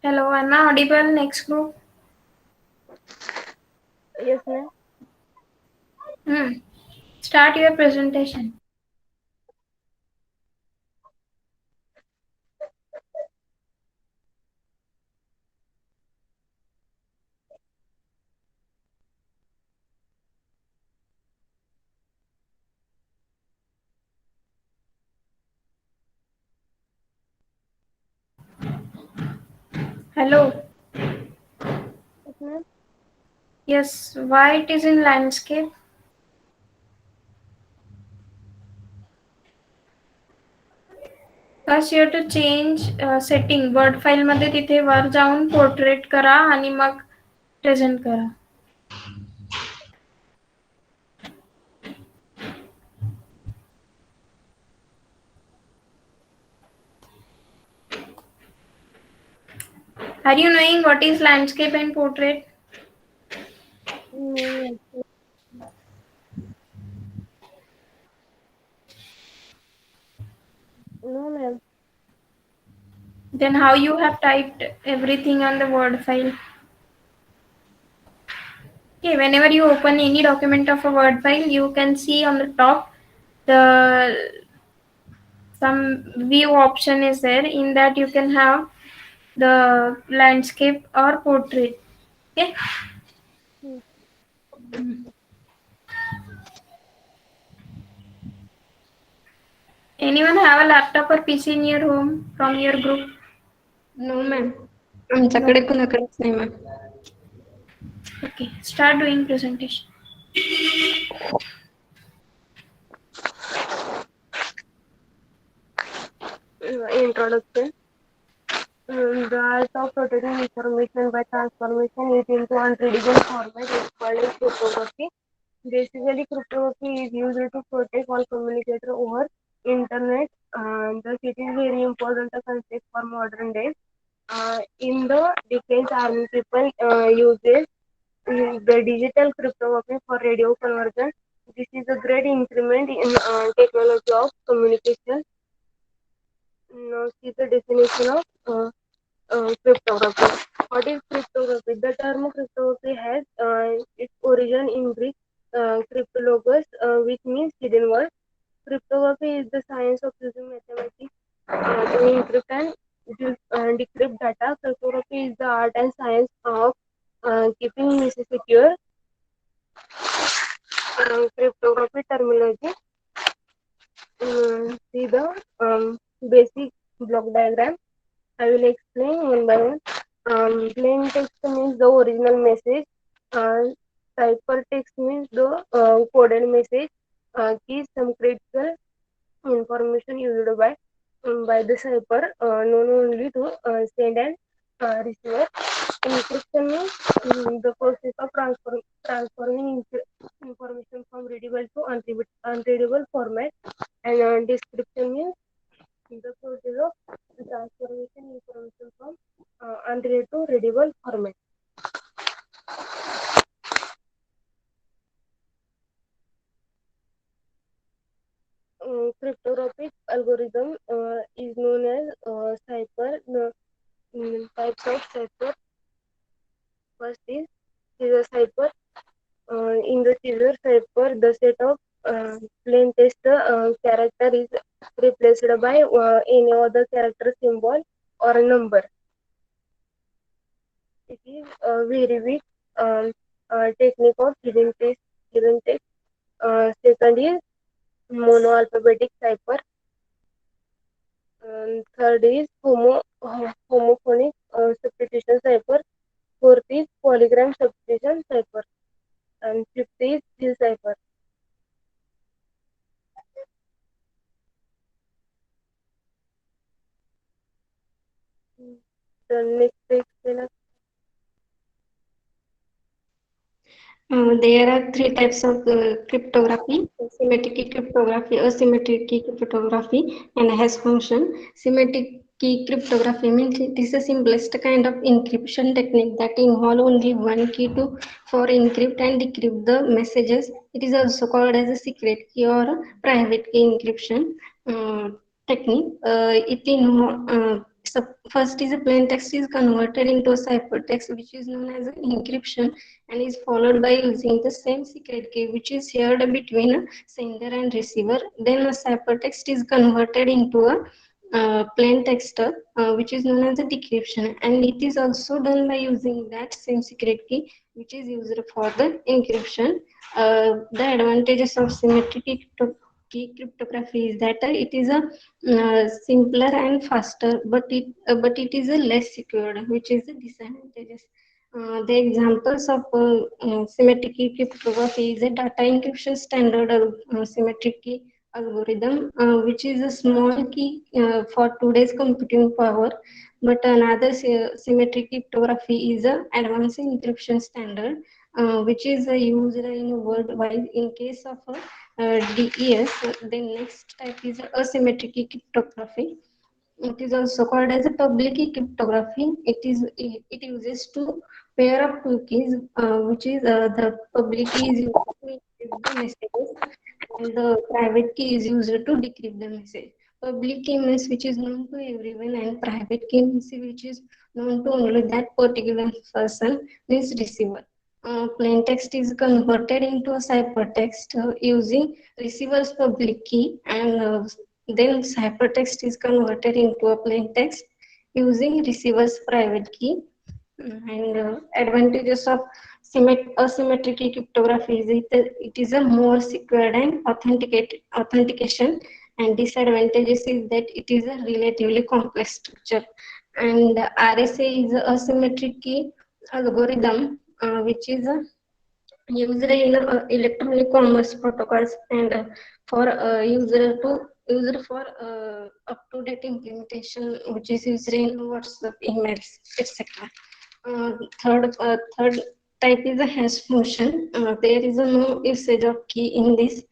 Hello, am I audible? Next group. Yes, ma'am. Start your presentation. Hello. Yes, ma'am. Yes, why it is in landscape? First you have to change setting. Word file मध्ये तिथे वर जाऊन portrait करा आणि मग present करा. Are you knowing what is landscape and portrait? No, no, ma'am. Then how you have typed everything on the word file? Okay, whenever you open any document of a word file, you can see on the top the some view option is there. In that you can have the landscape or portrait. Okay. Anyone have a laptop or PC in your home from your group? No ma'am, आमच्याकडे कुणाकडेच नाही ma'am. Okay, start doing presentation. Introduction. The art of protecting information by transformation it into unreadable format is called as cryptography. Basically, cryptography is used to protect all communication over internet. Thus, it is very important concept for modern days. In the defense army, people uses the digital cryptography for radio conversion. This is a great increment in technology of communication. Now, see the definition of cryptography. What is cryptography? The term cryptography has its origin in Greek cryptologos, which means hidden word. Cryptography is the science of using mathematics to encrypt and decrypt data. Cryptography is the art and science of keeping messages secure. Cryptography terminology. See the basic block diagram. I will explain one by one. Plain text means the original message. Ciphertext means the coded message. Keys, some critical information used by the cipher, known only to send and receiver. Encryption means the process of transforming information from readable to unreadable format. And description means the process of transformation information from unread to readable format. Cryptographic algorithm is known as cipher. types of cipher. First is Caesar cipher. In the Caesar cipher, the set of plain text character is replaced by any other character, symbol, or a number. It is a very weak technique of hidden text. Hidden text. Second is monoalphabetic cipher. Third is homophonic substitution cipher. Fourth is polygram substitution cipher. And fifth is Hill cipher. The next explainer. There are three types of cryptography: symmetric key cryptography, asymmetric key cryptography, and hash function. Symmetric key cryptography means it is the simplest kind of encryption technique that involve only one key to for encrypt and decrypt the messages. It is also called as a secret key or a private key encryption technique. First is a plain text is converted into a ciphertext, which is known as encryption, and is followed by using the same secret key which is shared between a sender and receiver. Then a ciphertext is converted into a plain text, which is known as a decryption, and it is also done by using that same secret key which is used for the encryption. The advantages of symmetric key cryptography is that it is a simpler and faster, but it is a less secured, which is the disadvantages. The examples of symmetric key cryptography is a data encryption standard symmetric key algorithm, which is a small key for today's computing power. But another symmetric cryptography is a advanced encryption standard, which is used in worldwide in case of DES. The next type is asymmetric key cryptography. It is also called as a public key cryptography. It uses to pair of two keys, which is the public key is used to encrypt the messages, and the private key is used to decrypt the message. Public key means which is known to everyone, and private key means which is known to only that particular person, means receiver. Plain text is converted into a ciphertext using receiver's public key, and then ciphertext is converted into a plain text using receiver's private key. And advantages of asymmetric cryptography is it is a more secure and authentication, and disadvantages is that it is a relatively complex structure. And RSA is a asymmetric key algorithm, which is used in electronic commerce protocols, and for used for up-to-date implementation, which is used in WhatsApp, emails, etc. Third type is a hash function. There is no usage of key in this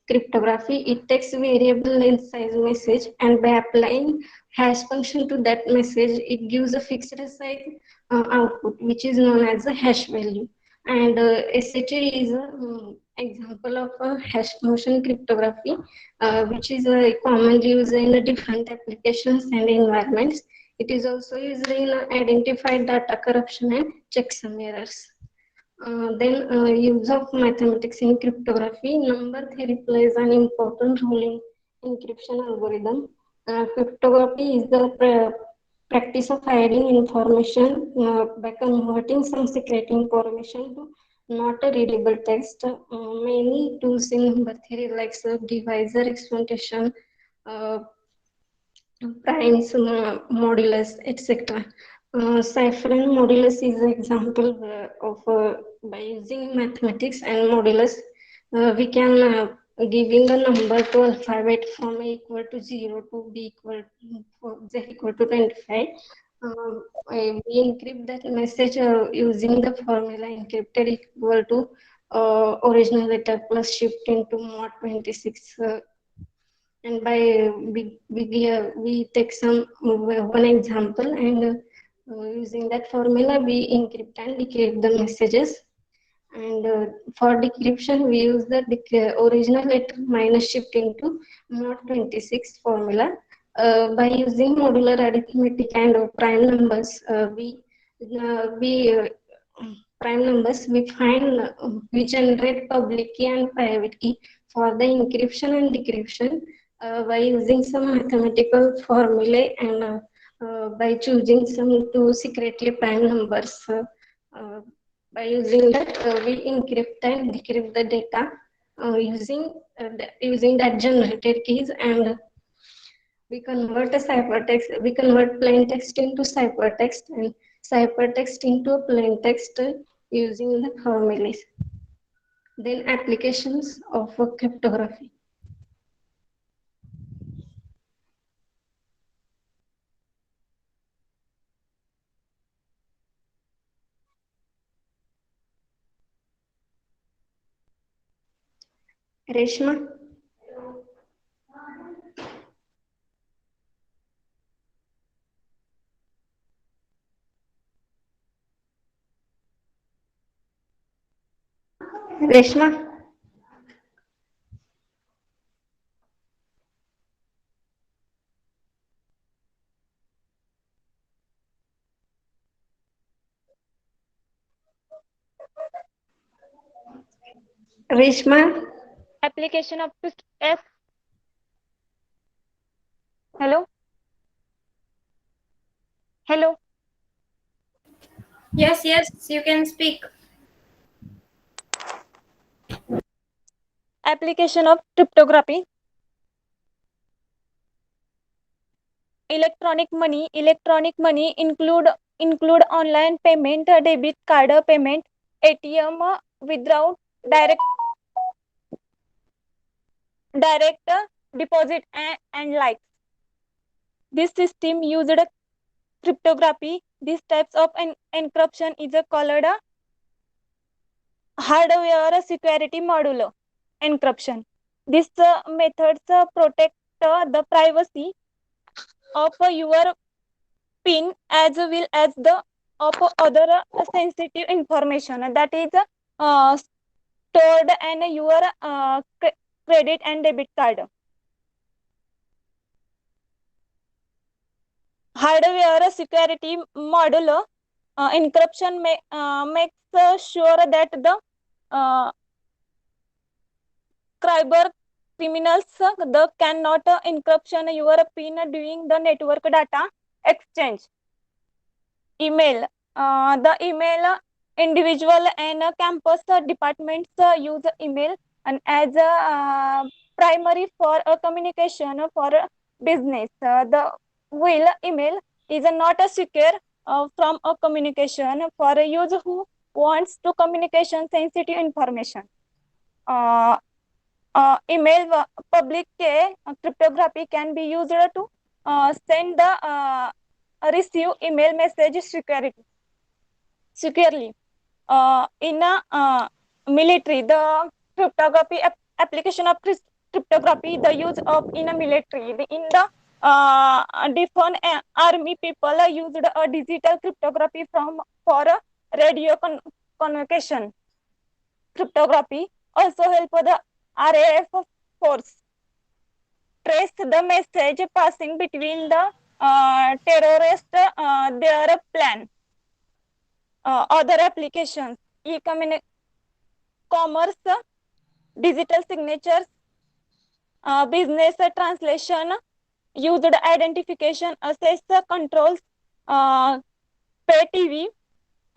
cryptography. It takes variable length size message, and by applying hash function to that message, it gives a fixed size output, which is known as a hash value. And SHA is an example of a hash function cryptography, which is commonly used in different applications and environments. It is also used in identified data corruption and checksum errors. Then use of mathematics in cryptography. Number theory plays an important role in encryption algorithm. Cryptography is the practice of hiding information by converting some secret information to not a readable text. Many tools in number theory like divisor, exploitation, uh, primes, modulus, etc. Cipher and modulus is an example of by using mathematics and modulus, we can give in the number to alphabet from A equal to 0 to B equal to Z equal to 25. We encrypt that message using the formula encrypted equal to original letter plus shift into mod 26. And by we take some one example, and using that formula we encrypt and decrypt the messages. And for decryption we use the original letter minus shift into mod 26 formula. By using modular arithmetic and prime numbers, we prime numbers we find we generate public key and private key for the encryption and decryption by using some mathematical formulae and by choosing some two secretly prime numbers. Uh, by using that, we encrypt and decrypt the data using that generated keys, and we convert plain text into ciphertext and ciphertext into plain text using the formulas. Then applications of cryptography. Reshma. Reshma. Reshma. Application of F. Hello. Hello. Yes, you can speak. Application of cryptography. Electronic money include online payment, debit card payment, ATM without direct deposit and like. This system used cryptography. These types of encryption is called hardware security modulo encryption. These methods protect the privacy of your PIN as well as the of other sensitive information that is stored in your credit and debit card. Hardware security module encryption makes sure that the cyber criminals cannot encryption your PIN during the network data exchange. Email. The email individual and campus departments use email and as a primary for a communication for a business. The will email is not a secure from a communication for a user who wants to communication sensitive information. Email public key cryptography can be used to send the receive email message securely. In a military, the cryptography application of cryptography, the use of in a military. In the different army, people used a digital cryptography for radio communication. Cryptography also help the RAF force trace the message passing between the terrorist their plan. Other applications, commerce, digital signatures, business translation, used identification, access controls, pay TV,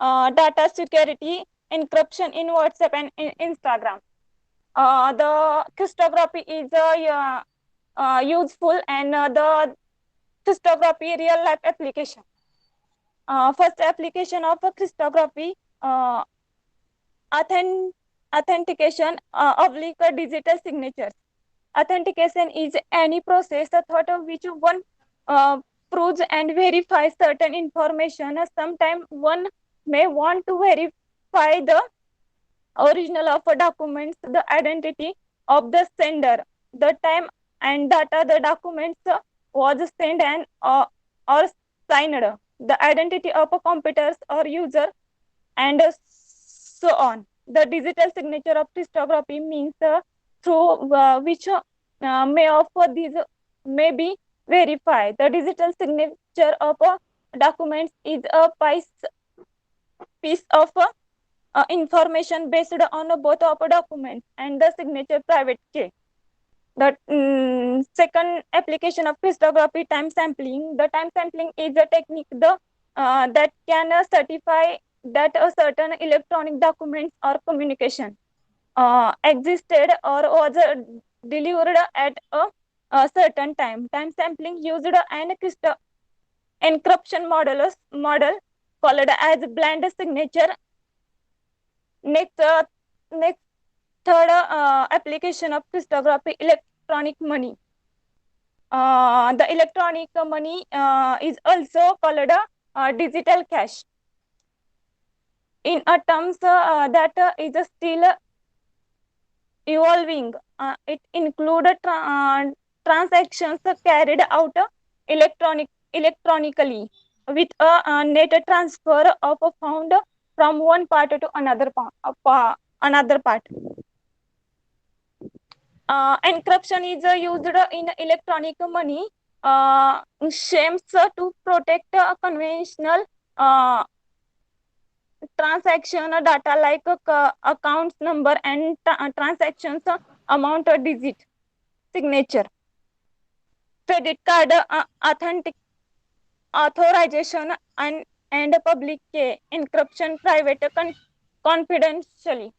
data security, encryption in WhatsApp and Instagram. The cryptography is useful and the cryptography real life application. First application of cryptography, authentication oblique digital signatures. Authentication is any process through which one proves and verifies certain information. Sometimes one may want to verify the original of a document, the identity of the sender, the time and data the documents was sent and or signed, the identity of a computers or user, and so on. The digital signature of cryptography means through which may of these may be verify. The digital signature of a document is a piece of information based on both of documents and the signature private key. The second application of cryptography, time sampling. The time sampling is a technique that can certify that a certain electronic documents or communication existed or was delivered at a certain time. Time sampling used an encryption model called as blind signature. Next third application of cryptography, electronic money. The electronic money is also called digital cash. In a terms that is still evolving, it includes transactions carried out electronically with a net transfer of a fund from one part to another part. Encryption is used in electronic money schemes to protect conventional transaction data like accounts number and transactions amount or digit signature. Credit card authorization and public key encryption private confidentially.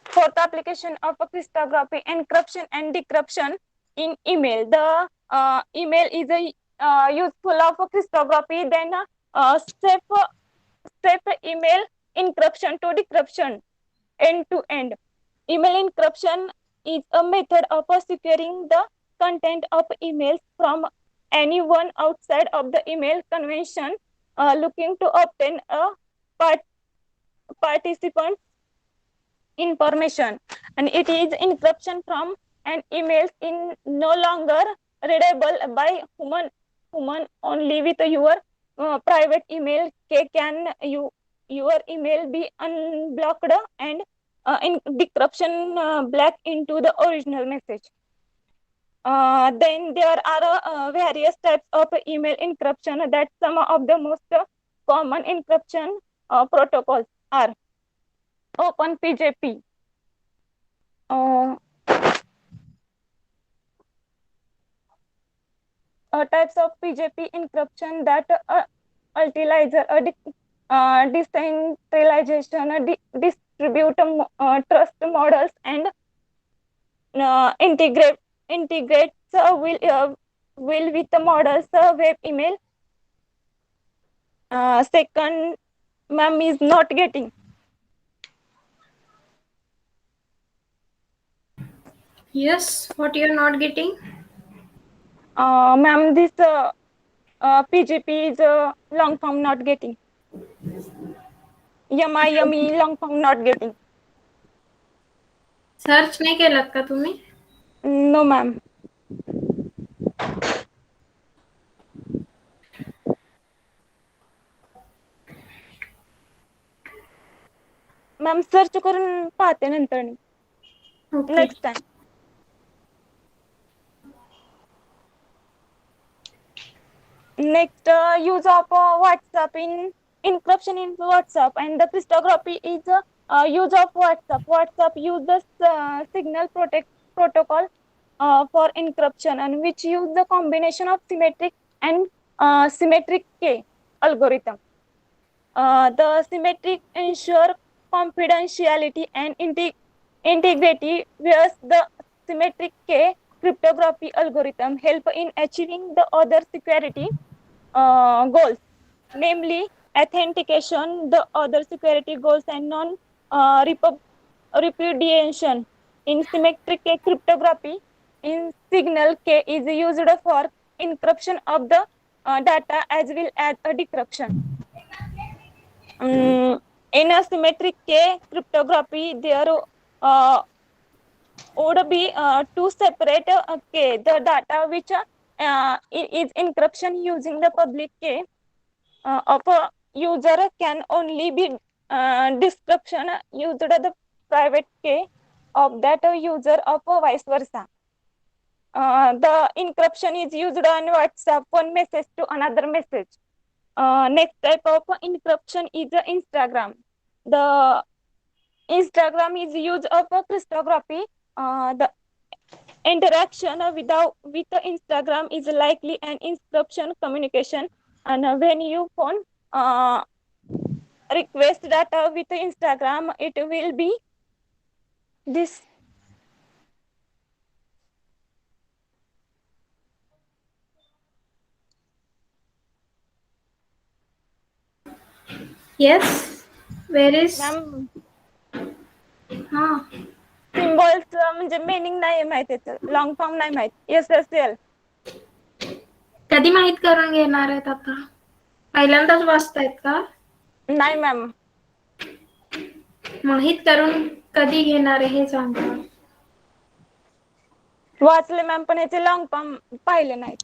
Fourth application of cryptography, encryption and decryption in email. The email is a useful of cryptography, then step email encryption to decryption end to end. Email encryption is a method of securing the content of emails from anyone outside of the email convention looking to obtain a participant's information, and it is encryption from an email in no longer readable by human only with your private email key can your email be unblocked and in decryption black into the original message. Then there are various types of email encryption that some of the most common encryption protocols are OpenPGP. Types of PGP encryption that utilize decentralization, distribute trust models, and integrates will with the models web email. Second, ma'am is not getting. Yes, what you're not getting? Ma'am, this PGP is long form not getting. Yummy long form not getting. Search नाही केलात का तुम्ही? No, ma'am. Ma'am search करून पाहते नंतर next time. Next, use of WhatsApp in encryption in WhatsApp, and the cryptography is use of WhatsApp. WhatsApp uses signal protocol for encryption, and which use the combination of symmetric and symmetric key algorithm. The symmetric ensure confidentiality and integrity, whereas the symmetric key cryptography algorithm help in achieving the other security goals, namely authentication, the other security goals, and repudiation. In symmetric key cryptography, in signal key is used for encryption of the data as well as a decryption. In a symmetric key cryptography, there would be two separate key. The data which is encryption using the public key of a user can only be description used the private key of that user of vice versa. the encryption is used on WhatsApp, one message to another message. Next type of encryption is Instagram. The Instagram is use of cryptography. The interaction with Instagram is likely an encryption communication, and when you phone request data with Instagram, it will be this. Yes. Where is? Ma'am हा. Symbols म्हणजे meaning नाही माहित त्याचं, long form नाही माहित. SSL. कधी माहित करून घेणार आहेत आता? पहिल्यांदाच वाचतायत का? नाही मॅम. माहित करून कधी घेणार आहे हे सांगा. वाचले मॅम, पण याचे लॉंग फॉर्म पाहिले नाहीत.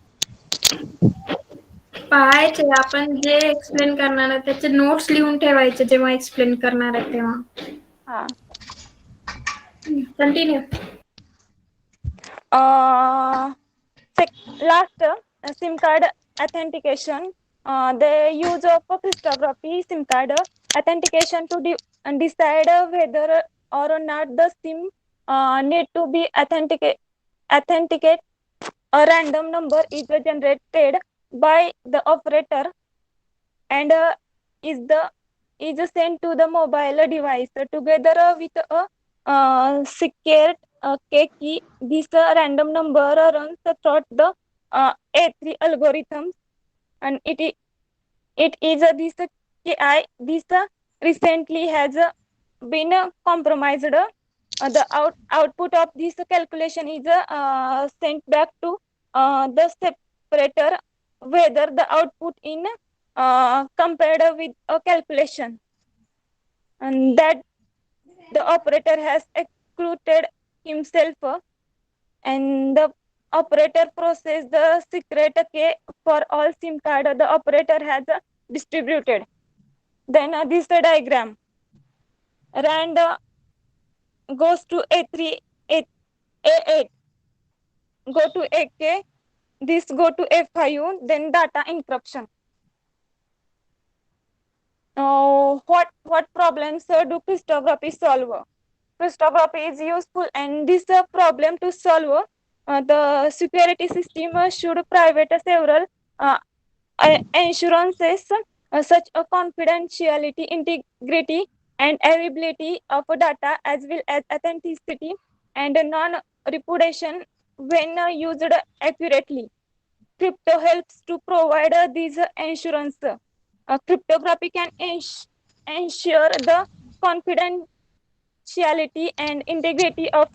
पाहायचे, आपण जे एक्सप्लेन करणार आहे त्याचे नोट्स लिहून ठेवायचे जेव्हा एक्सप्लेन करणार आहे तेव्हा. हा. Continue. Last, SIM card authentication. The use of cryptography SIM card authentication to decide whether or not the SIM need to be authenticate. A random number is generated by the operator and is sent to the mobile device together with a secret key. This random number runs through the A3 algorithms, and it is this KI. This recently has been compromised. The output of this calculation is sent back to the separator, whether the output in compared with a calculation, and that the operator has excluded himself, and the operator process the secret key for all SIM card the operator has distributed. Then this diagram, RAND goes to A3, A8 go to AK, this go to A5, then data encryption. What problems do cryptography solve? Cryptography is useful, and this problem to solve, the security system should provide several assurances such as confidentiality, integrity, and availability of data, as well as authenticity and non-repudiation when used accurately. Crypto helps to provide these assurance. Cryptography can ensure the confidentiality and integrity of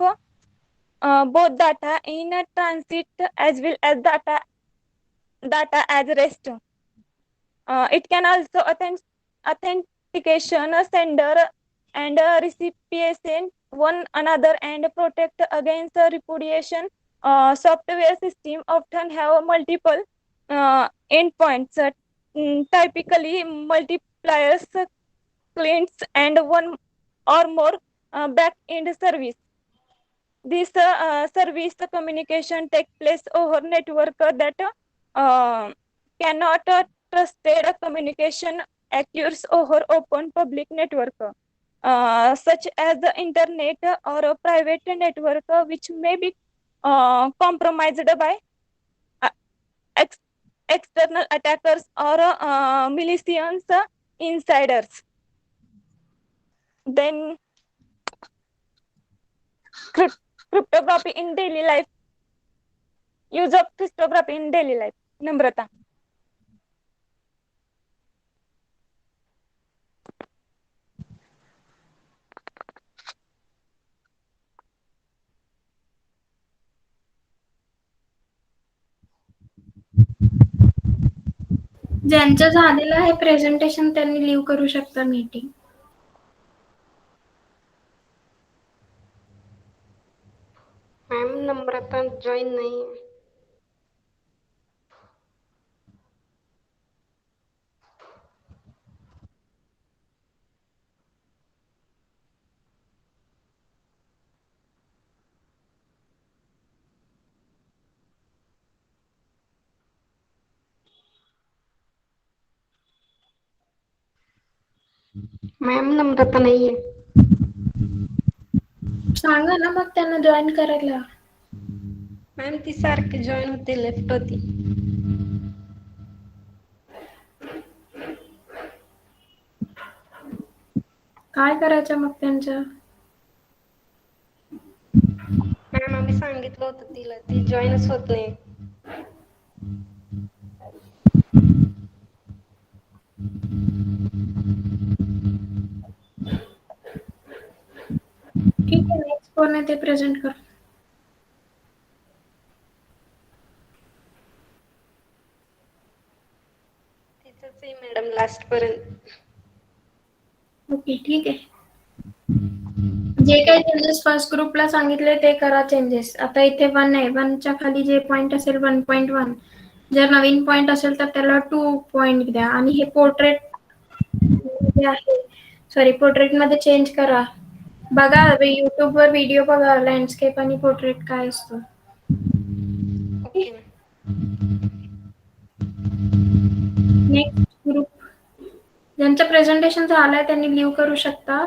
both data in transit as well as data as rest. It can also authentication a sender and a recipient one another and protect against repudiation. Software system often have multiple endpoints, typically multipliers, clients, and one or more back-end service. This service communication take place over network that cannot trusted communication occurs over open public network, such as the internet or a private network, which may be compromised by uh, external attackers or malicious insiders. Then cryptography in daily life. Use of cryptography in daily life. Namrata. ज्यांचं झालेलं आहे presentation त्यांनी live करू शकता meeting. Ma'am नम्रता join नाही. Ma'am नम्रता नाहीये. सांगा ना मग त्यांना जॉईन करायला. मॅम ती सारखी जॉईन होते, लेफ्ट होती. काय करायचं मग त्यांचं? मॅम आम्ही सांगितलं होतं तिला, ती जॉईनच होत नाही. ठीक आहे, नेक्स्ट कोण आहे ते प्रेझेंट कर. तिचंच आहे मॅडम लास्ट पर्यंत. ओके ठीक आहे. जे काही चेंजेस फर्स्ट ग्रुपला सांगितले ते करा चेंजेस. आता इथे 1 आहे, 1च्या खाली जे पॉईंट असेल 1.1, जर नवीन पॉईंट असेल तर त्याला 2 पॉईंट द्या. आणि हे पोर्ट्रेट जे आहे, सॉरी, पोर्ट्रेट मध्ये चेंज करा. बघा युट्यूब वर व्हिडिओ बघा, लँडस्केप आणि पोर्ट्रेट काय असतं. ओके. नेक्स्ट ग्रुप ज्यांचं प्रेझेंटेशन झालंय त्यांनी लिव्ह करू शकता.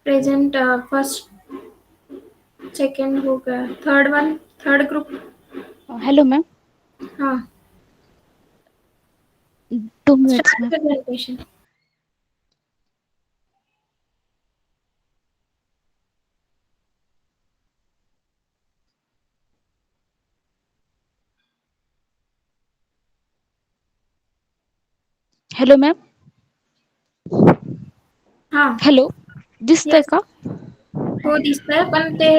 प्रेझेंट फर्स्ट सेकंड हो गया, थर्ड ग्रुप. हॅलो मॅम, हाँ 2 minutes start ma'am. Presentation. Hello ma'am. हा हॅलो, दिसतंय येस, का? हो दिसतंय, पण ते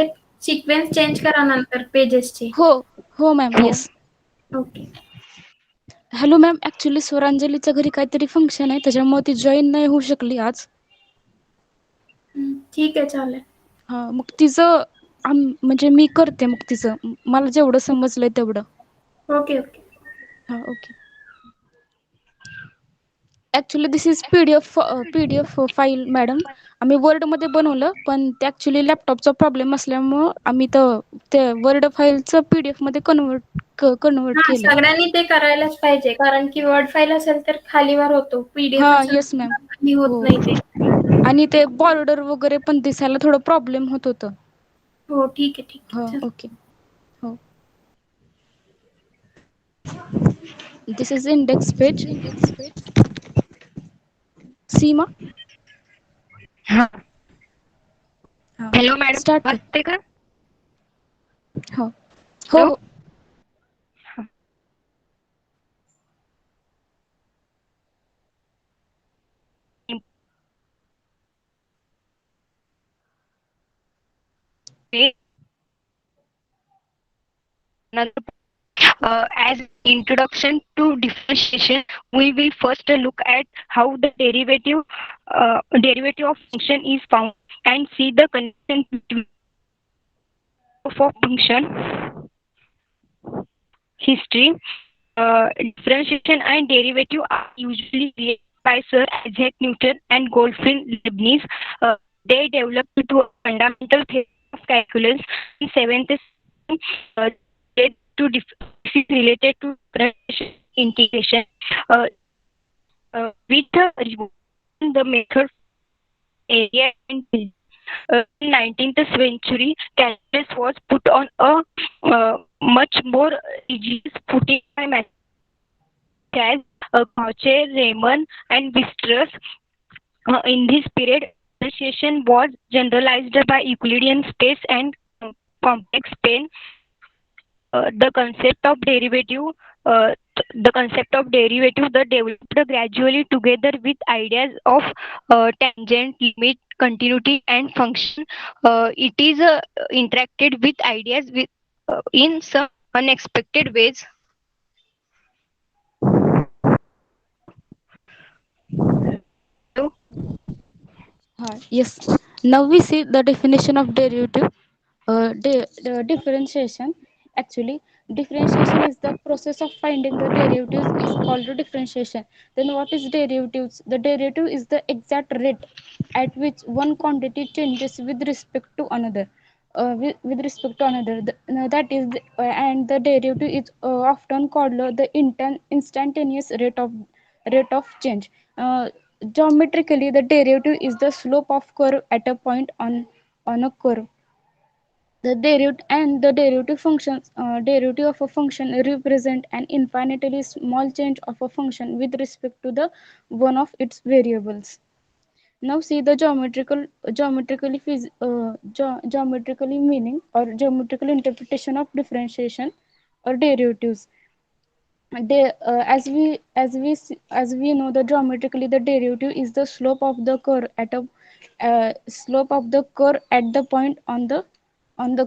सिक्वेन्स चेंज करा नंतर पेजेसचे. हो हो ma'am, yes. Okay. Hello ma'am, actually स्वरांजलीच्या घरी काहीतरी फंक्शन आहे, त्याच्यामुळे ती जॉईन नाही होऊ शकली आज. ठीक आहे, चालेल. हां, मग तिचं म्हणजे मी करते मग तिचं, मला जेवढं समजलंय तेवढं. Okay okay. हां, okay. Actually this is P D F file madam. आम्ही वर्डमध्ये बनवलं, पण ते ॲक्च्युली लॅपटॉपचा प्रॉब्लेम असल्यामुळं आम्ही ते वर्ड फाईलचं PDF मध्ये कन्वर्ट हा, केलं. सगळ्यांनी ते करायलाच पाहिजे, कारण की वर्ड फाईल असेल तर खालीवर होतो, पीडीएफ हां, असेल येस मॅम. तर खाली होत हो. नाही ते. आणि ते बॉर्डर वगैरे पण दिसायला थोडं प्रॉब्लेम होत होतं. हो ठीक आहे, ठीक आहे, हो, चल. ओके. हो. This is index page. Seema. हा. हां, हॅलो मॅडम, स्टार्ट कर. वाजते का? हो हो हॅलो. हो. As introduction to differentiation, we will first look at how the derivative of function is found and see the connection between of function history. Differentiation and derivative are usually created by Sir Isaac Newton and Gottfried Leibniz. They developed into a fundamental theory of calculus in 7th century. Led to this is related to differentiation integration. With the revolution, the method area and in 19th century, calculus was put on a much more rigid footing by mathematics as Gaucher, Riemann, and Weierstrass. In this period, differentiation was generalized by Euclidean space and complex plane. The concept of derivative that developed gradually together with ideas of tangent, limit, continuity, and function. It is interacted with ideas in some unexpected ways. So, Yes. Now we see the definition of derivative. The differentiation. Actually, differentiation is the process of finding the derivatives is called differentiation. Then what is derivatives? The derivative is the exact rate at which one quantity changes with respect to another. With respect to another, that is, and the derivative is often called the instantaneous rate of change. geometrically, the derivative is the slope of curve at a point on a curve. The derivative functions derivative of a function represent an infinitely small change of a function with respect to the one of its variables. Now see the geometrically meaning or geometrical interpretation of differentiation or derivatives. As we know, the geometrically the derivative is the slope of the curve at a slope of the curve at the point on the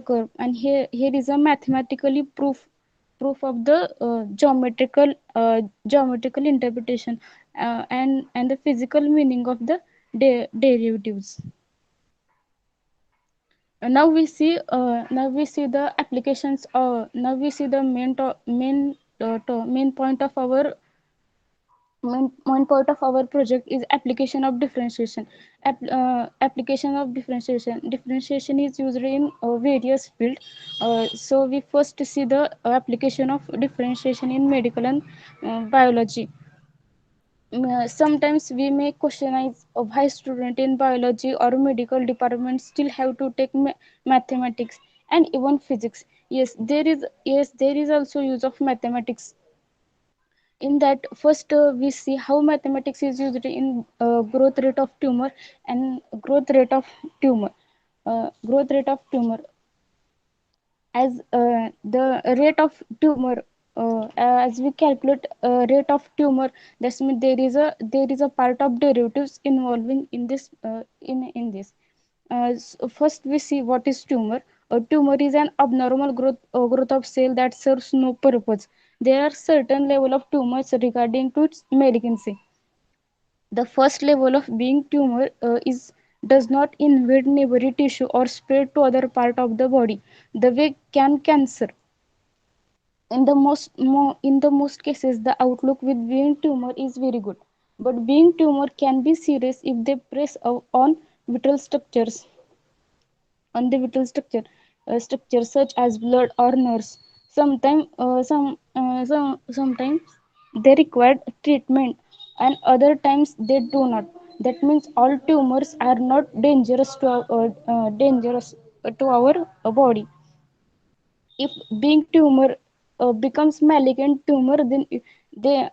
curve. And here is a mathematically proof of the geometrical interpretation and the physical meaning of the derivatives. Now we see the applications. Now we see the main point of our one part of our project is application of differentiation. Application of differentiation is used in various fields. So we first see the application of differentiation in medical and biology. Sometimes we may questionize why student in biology or medical department still have to take mathematics and even physics. Yes, there is also use of mathematics. In that, first we see how mathematics is used in growth rate of tumor and growth rate of tumor. As the rate of tumor as we calculate rate of tumor, that means there is a part of derivatives involving in this in this. First we see what is tumor. A tumor is an abnormal growth of cell that serves no purpose. There are certain level of tumors regarding to its malignancy. The first level of being tumor is does not invade neighboring tissue or spread to other part of the body the way can cancer. In the most cases, the outlook with being tumor is very good, but being tumor can be serious if they press on vital structures on the vital structure such as blood or nerves. Sometimes they require treatment, and other times they do not. That means all tumors are not dangerous to our body. If being tumor becomes malignant tumor, then they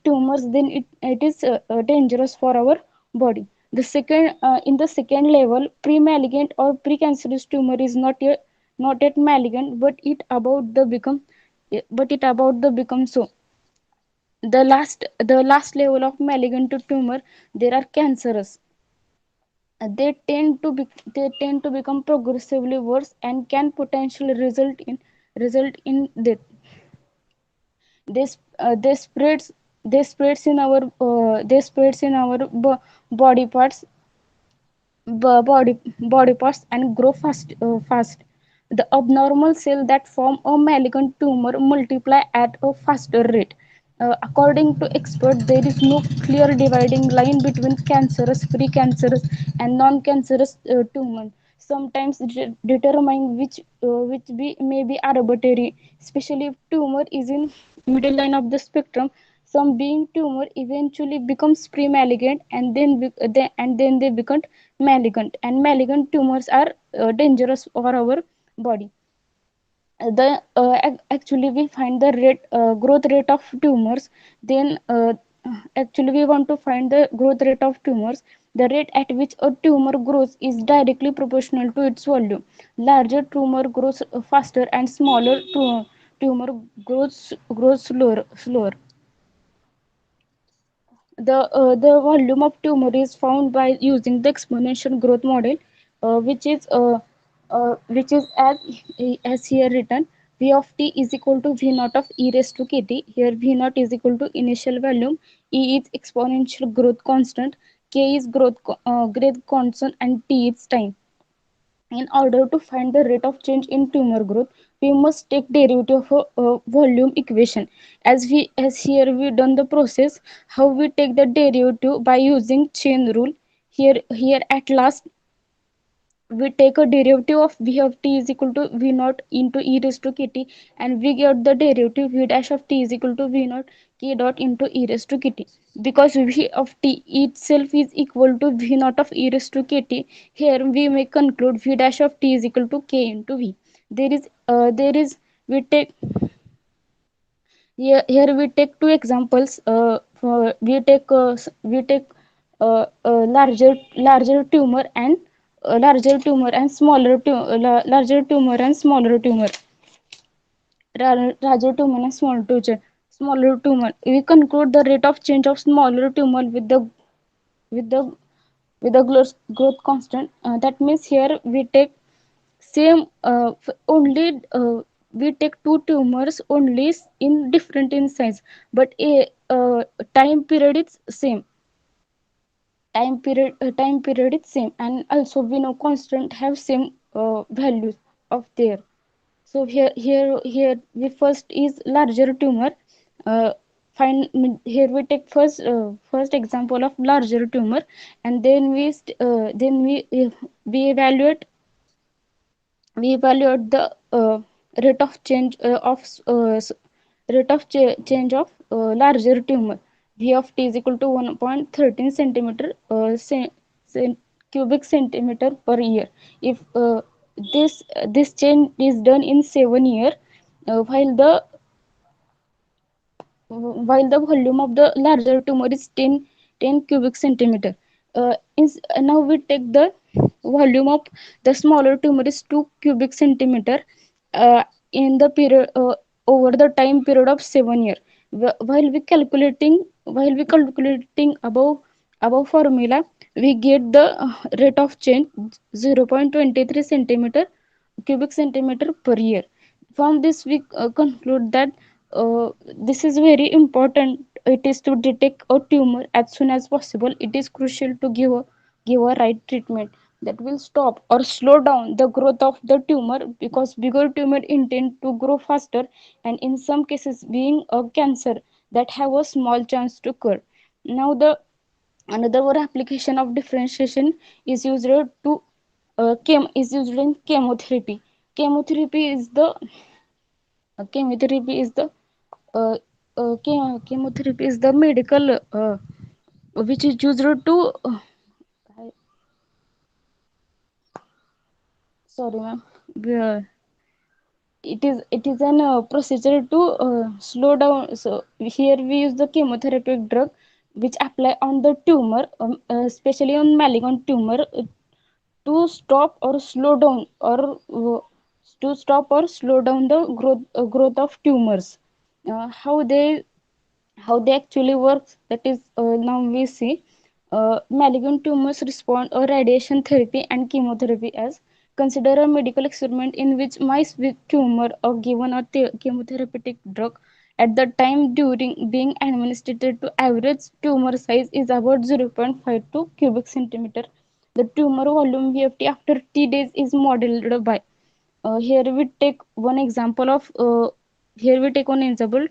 tumors then it is dangerous for our body. The second in the second level, pre-malignant or precancerous tumor is not yet malignant, but it about the become so. The last level of malignant tumor, there are cancerous. They tend to become progressively worse and can potentially result in death. They spreads in our body parts body parts and grow fast. The abnormal cell that form a malignant tumor multiply at a faster rate. According to experts, there is no clear dividing line between cancerous, precancerous, and non-cancerous tumor. Sometimes determining may be arbitrary, especially if tumor is in middle line of the spectrum. Some being tumor eventually becomes pre-malignant and then they become malignant, and malignant tumors are dangerous for our body. Actually we find the growth rate of tumors. Then actually we want to find the growth rate of tumors. The rate at which a tumor grows is directly proportional to its volume. Larger tumor grows faster and smaller tumor grows slower. The volume of tumor is found by using the exponential growth model, uh, which is uh, which is as here written. V of t is equal to v naught of e raised to kt. Here v naught is equal to initial volume, e is exponential growth constant, k is growth constant, and t is time. In order to find the rate of change in tumor growth, we must take derivative of a volume equation. As here we done the process, how we take the derivative by using chain rule. Here at last we take a derivative of v of t is equal to v naught into e raised to kt, and we get the derivative v dash of t is equal to v naught k dot into e raised to kt, because v of t itself is equal to v naught of e raised to kt. Here we may conclude v dash of t is equal to k into v. There is we take here we take two examples. We take larger tumor and larger tumor and smaller tumor, larger tumor and smaller tumor. We conclude the rate of change of smaller tumor with the growth constant. That means here we take same only we take two tumors only in different in size, but a time period is same. Time period is same, and also we know constant have same values of there. So here we first is larger tumor. Here we take first example of larger tumor, and then we evaluate the rate of change change of larger tumor. V of t is equal to 1.13 centimeter cubic centimeter per year. If this change is done in 7 years, while the volume of the larger tumor is 10 cubic centimeter. Now we take the volume of the smaller tumor is 2 cubic centimeter in the period over the time period of 7 years. While we calculating above formula, we get the rate of change 0.23 centimeter cubic centimeter per year. From this we conclude that this is very important. It is to detect a tumor as soon as possible. It is crucial to give a right treatment that will stop or slow down the growth of the tumor, because bigger tumor intend to grow faster, and in some cases being a cancer that have a small chance to cure. Now the another one application of differentiation is used to is used in chemotherapy. Chemotherapy is the chemotherapy is the chemotherapy is the medical which is used to sorry ma'am. Uh, it is an procedure to slow down. So here we use the chemotherapeutic drug which apply on the tumor, especially on malignant tumor, to stop or slow down or to stop or slow down the growth of tumors. How they actually works, that is now we see malignant tumors respond to radiation therapy and chemotherapy. As consider a medical experiment in which mice with tumor are given a chemotherapeutic drug. At the time during being administered, to average tumor size is about 0.52 cubic centimeter. The tumor volume VFT after T days is modeled by here we take one example of here we take one example.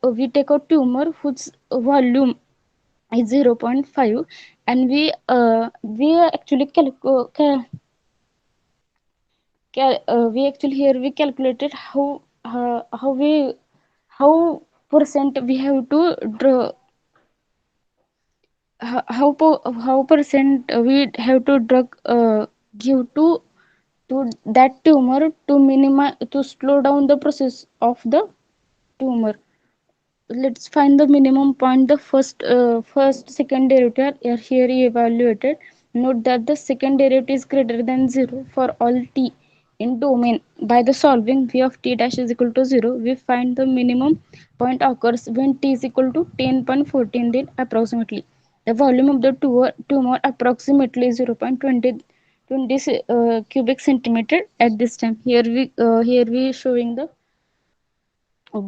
We take a tumor whose volume is 0.5, and we actually we actually here we calculated how percent we have to draw, how percent we have to drug give to that tumor to minimize, to slow down the process of the tumor. Let's find the minimum point. The first second derivative are here evaluated. Note that the second derivative is greater than 0 for all t in domain. By the solving v of t dash is equal to 0, we find the minimum point occurs when t is equal to 10.14 then approximately. The volume of the tumor approximately 0.20 cubic centimeter at this time. Here we showing the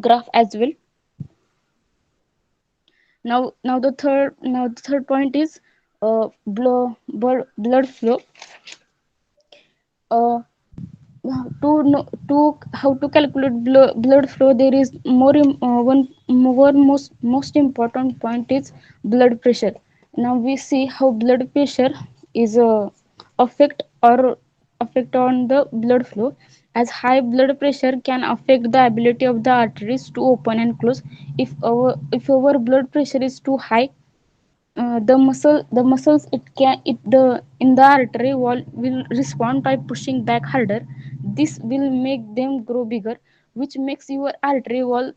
graph as well. Now the third point is blood flow. uh, to how to calculate blood flow, there is one more most important point is blood pressure. Now we see how blood pressure is affect on the blood flow. as high blood pressure can affect the ability of the arteries to open and close. If our blood pressure is too high, the muscles in the artery wall will respond by pushing back harder. This will make them grow bigger, which makes your artery wall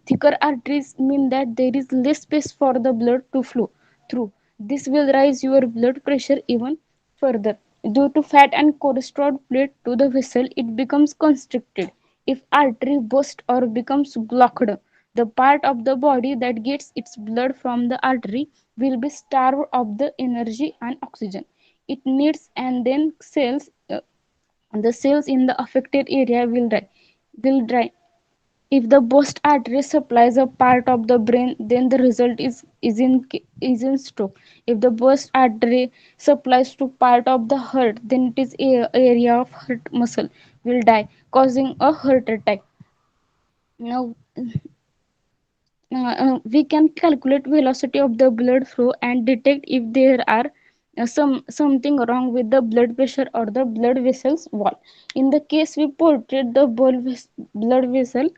thicker arteries mean that there is less space for the blood to flow through. This will raise your blood pressure even further. Due to fat and cholesterol plate to the vessel, it becomes constricted. If artery bursts or becomes blocked, the part of the body that gets its blood from the artery will be starved of the energy and oxygen it needs, and then the cells in the affected area will dry. If the burst artery supplies a part of the brain, then the result is in stroke. If the burst artery supplies to part of the heart, then it is area of heart muscle will die, causing a heart attack. Now, we can calculate velocity of the blood flow and detect if there are something wrong with the blood pressure or the blood vessels wall. In the case we portrait the blood vessel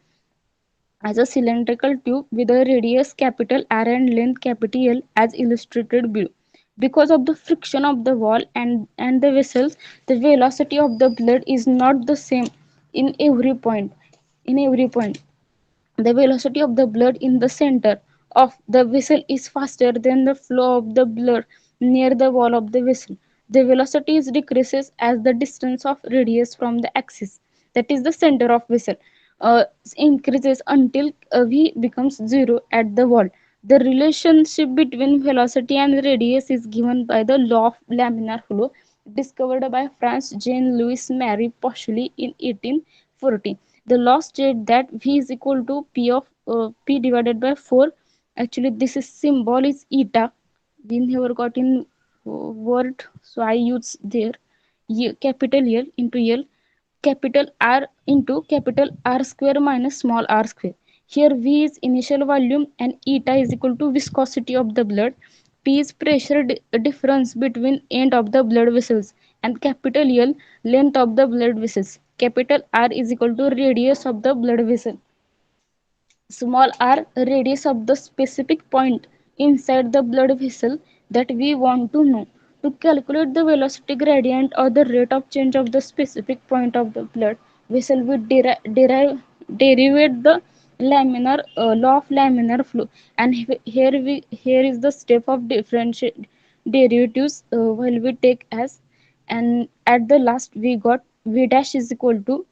as a cylindrical tube with a radius capital R and length capital L as illustrated below. Because of the friction of the wall and the vessels, the velocity of the blood is not the same in every point. In every point, the velocity of the blood in the center of the vessel is faster than the flow of the blood near the wall of the vessel. The velocity is decreases as the distance of radius from the axis, that is the center of vessel, increases until v becomes zero at the wall. The relationship between velocity and radius is given by the law of laminar flow discovered by Franz Jean Louis Marie Pauli in 1840. The law states that v is equal to p of p divided by 4. Actually, this is symbol is eta. We never got in word, so I use there capital L into L, capital R into capital R square minus small r square. Here V is initial volume and eta is equal to viscosity of the blood. P is pressure difference between end of the blood vessels, and capital L length of the blood vessels. Capital R is equal to radius of the blood vessel. Small r radius of the specific point inside the blood vessel that we want to know. To calculate the velocity gradient or the rate of change of the specific point of the blood vessel, we derivate the laminar law of laminar flow, and here is the step of differentiate derivatives while we take as, and at the last we got v dash is equal to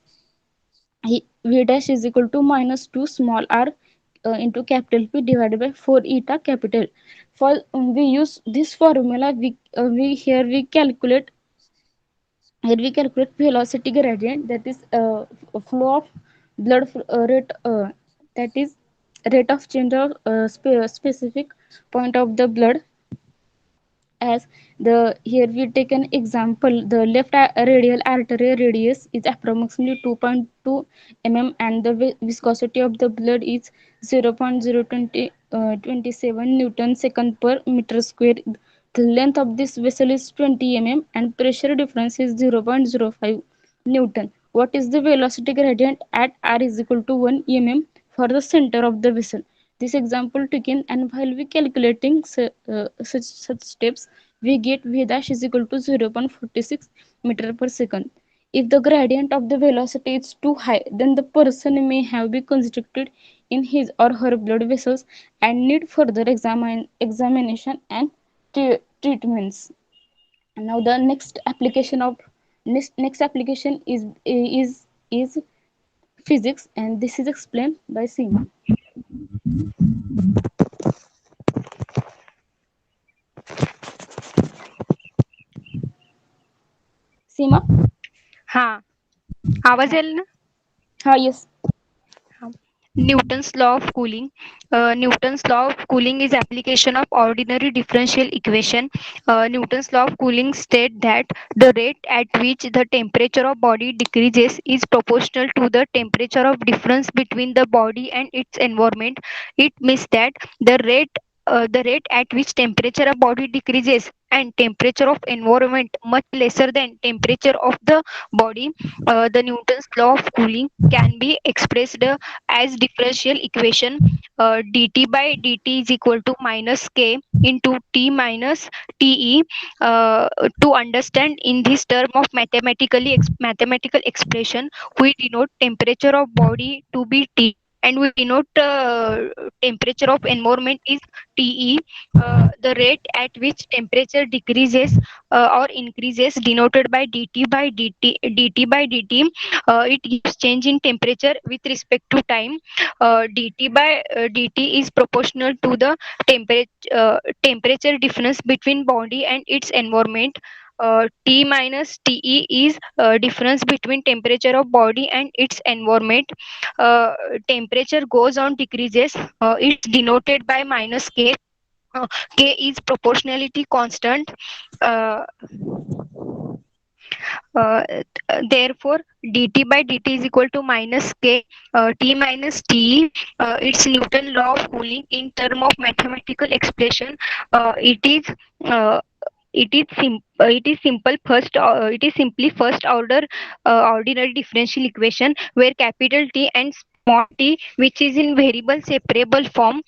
v dash is equal to minus 2 small r into capital P divided by 4 eta capital. For we use this formula, we calculate velocity gradient, that is flow of blood rate, that is rate of change of specific point of the blood. As the here we take an example, the left radial artery radius is approximately 2.2 mm and the viscosity of the blood is 0.027 newton second per meter square. The length of this vessel is 20 mm and pressure difference is 0.05 newton. What is the velocity gradient at r is equal to 1 mm for the center of the vessel? This example taken, and while we calculating such steps, we get v dash is equal to 0.46 meter per second. If the gradient of the velocity is too high, then the person may have been constricted in his or her blood vessels and need further examination and treatments. Now the next application is physics, and this is explained by Seema. सीमा. हा, आवाज येईल ना? हा, yes. Newton's law of cooling. Newton's law of cooling is application of ordinary differential equation. Newton's law of cooling state that the rate at which the temperature of body decreases is proportional to the temperature of difference between the body and its environment. It means that the rate the rate at which temperature of body decreases and temperature of environment much lesser than temperature of the body, the Newton's law of cooling can be expressed as differential equation dt by dt is equal to minus k into t minus te. To understand in this term of mathematical expression, we denote temperature of body to be T and we denote temperature of environment is TE. The rate at which temperature decreases or increases denoted by dt by dt. It gives change in temperature with respect to time. dt by dt is proportional to the temperature difference between body and its environment. T minus TE is difference between temperature of body and its environment. uh, Temperature goes on decreases, it's denoted by minus k. K is proportionality constant. uh, uh, Therefore dt by dt is equal to minus k t minus te. It's Newton law of cooling in term of mathematical expression. Uh, it is simple first it is simply first order ordinary differential equation where capital T and small t, which is in variable separable form,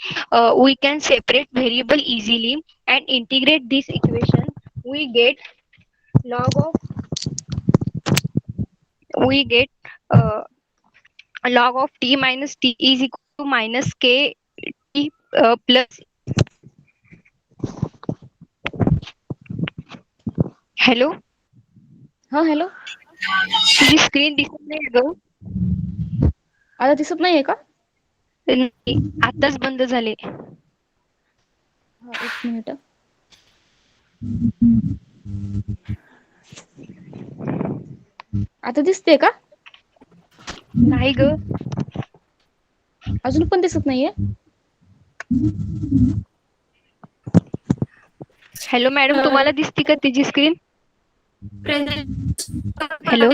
we can separate variable easily and integrate this equation. We get log of we get uh, log of t minus t is equal to minus k t plus. Hello. हा hello. तुझी screen दिसत नाही ग. आता दिसत नाहीये का? नाही, आताच बंद झाले. हा, एक मिनिट. आता दिसते का? नाही ग. अजून पण दिसत नाहीये. हॅलो मॅडम, तुम्हाला दिसते का तिची स्क्रीन? हॅलो.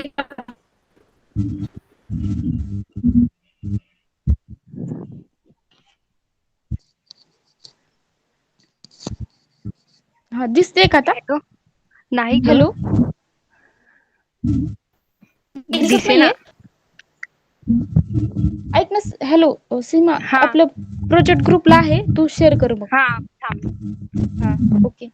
हा, दिसते का आता? नाही ग. हॅलो. दिसत दिसे ना. नाहीये. ऐक ना, हॅलो सीमा, आपलं प्रोजेक्ट ग्रुपला आहे, तू शेअर कर मग. हा थांब. हा, okay.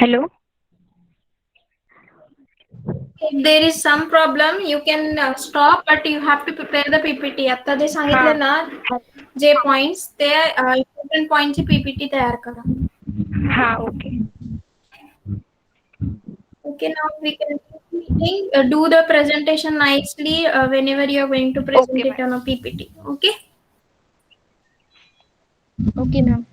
Hello. If there is some problem, you can stop, but you have to prepare the PPT. आता जे सांगितलं ना, जे points ते important point ची PPT तयार करा. हा, okay. Okay, now we can do the presentation nicely whenever you are going to present it on a PPT. Okay. Okay, ma'am.